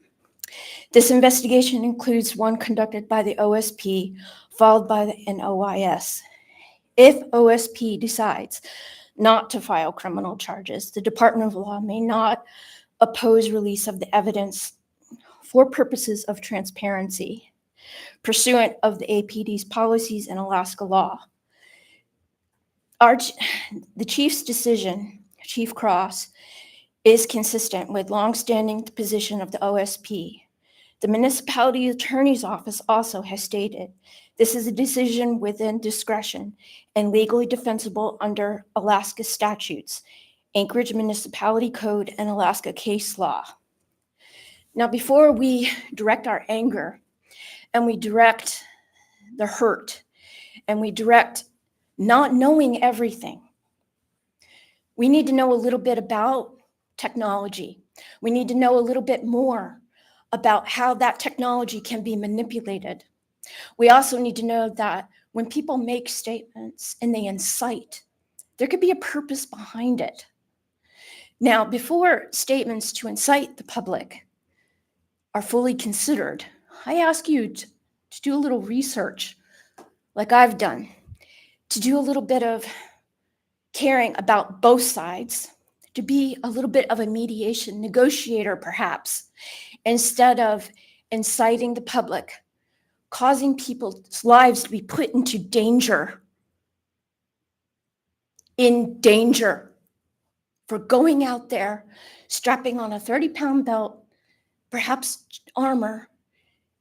This investigation includes one conducted by the OSP, followed by an OIS. If OSP decides not to file criminal charges, the Department of Law may not oppose release of the evidence for purposes of transparency, pursuant of the APD's policies and Alaska law. The chief's decision, Chief Cross, is consistent with longstanding position of the OSP. The municipality attorney's office also has stated this is a decision within discretion and legally defensible under Alaska statutes, Anchorage Municipality Code, and Alaska case law. Now, before we direct our anger and we direct the hurt and we direct not knowing everything, we need to know a little bit about technology. We need to know a little bit more about how that technology can be manipulated. We also need to know that when people make statements and they incite, there could be a purpose behind it. Now, before statements to incite the public are fully considered, I ask you to do a little research, like I've done, to do a little bit of caring about both sides, to be a little bit of a mediation negotiator, perhaps, instead of inciting the public, causing people's lives to be put into danger, for going out there, strapping on a 30-pound belt, perhaps armor,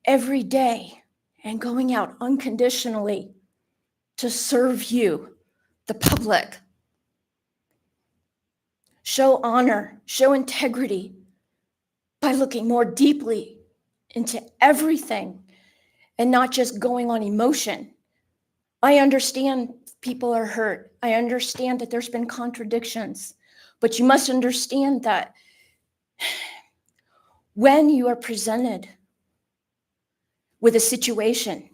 every day, and going out unconditionally to serve you, the public. Show honor, show integrity by looking more deeply into everything and not just going on emotion. I understand people are hurt. I understand that there's been contradictions, but you must understand that when you are presented with a situation,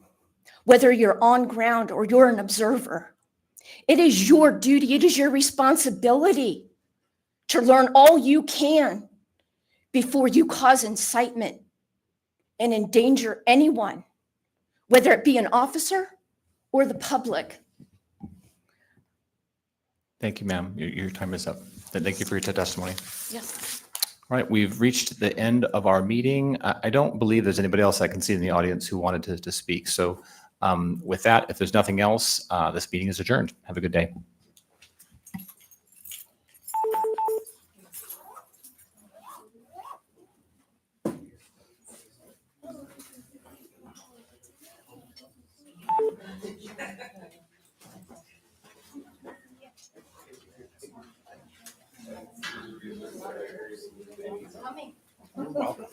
whether you're on ground or you're an observer, it is your duty, it is your responsibility to learn all you can before you cause incitement and endanger anyone, whether it be an officer or the public. Thank you, ma'am. Your time is up. Thank you for your testimony. Yes. All right, we've reached the end of our meeting. I don't believe there's anybody else I can see in the audience who wanted to speak. So with that, if there's nothing else, this meeting is adjourned. Have a good day. Welcome.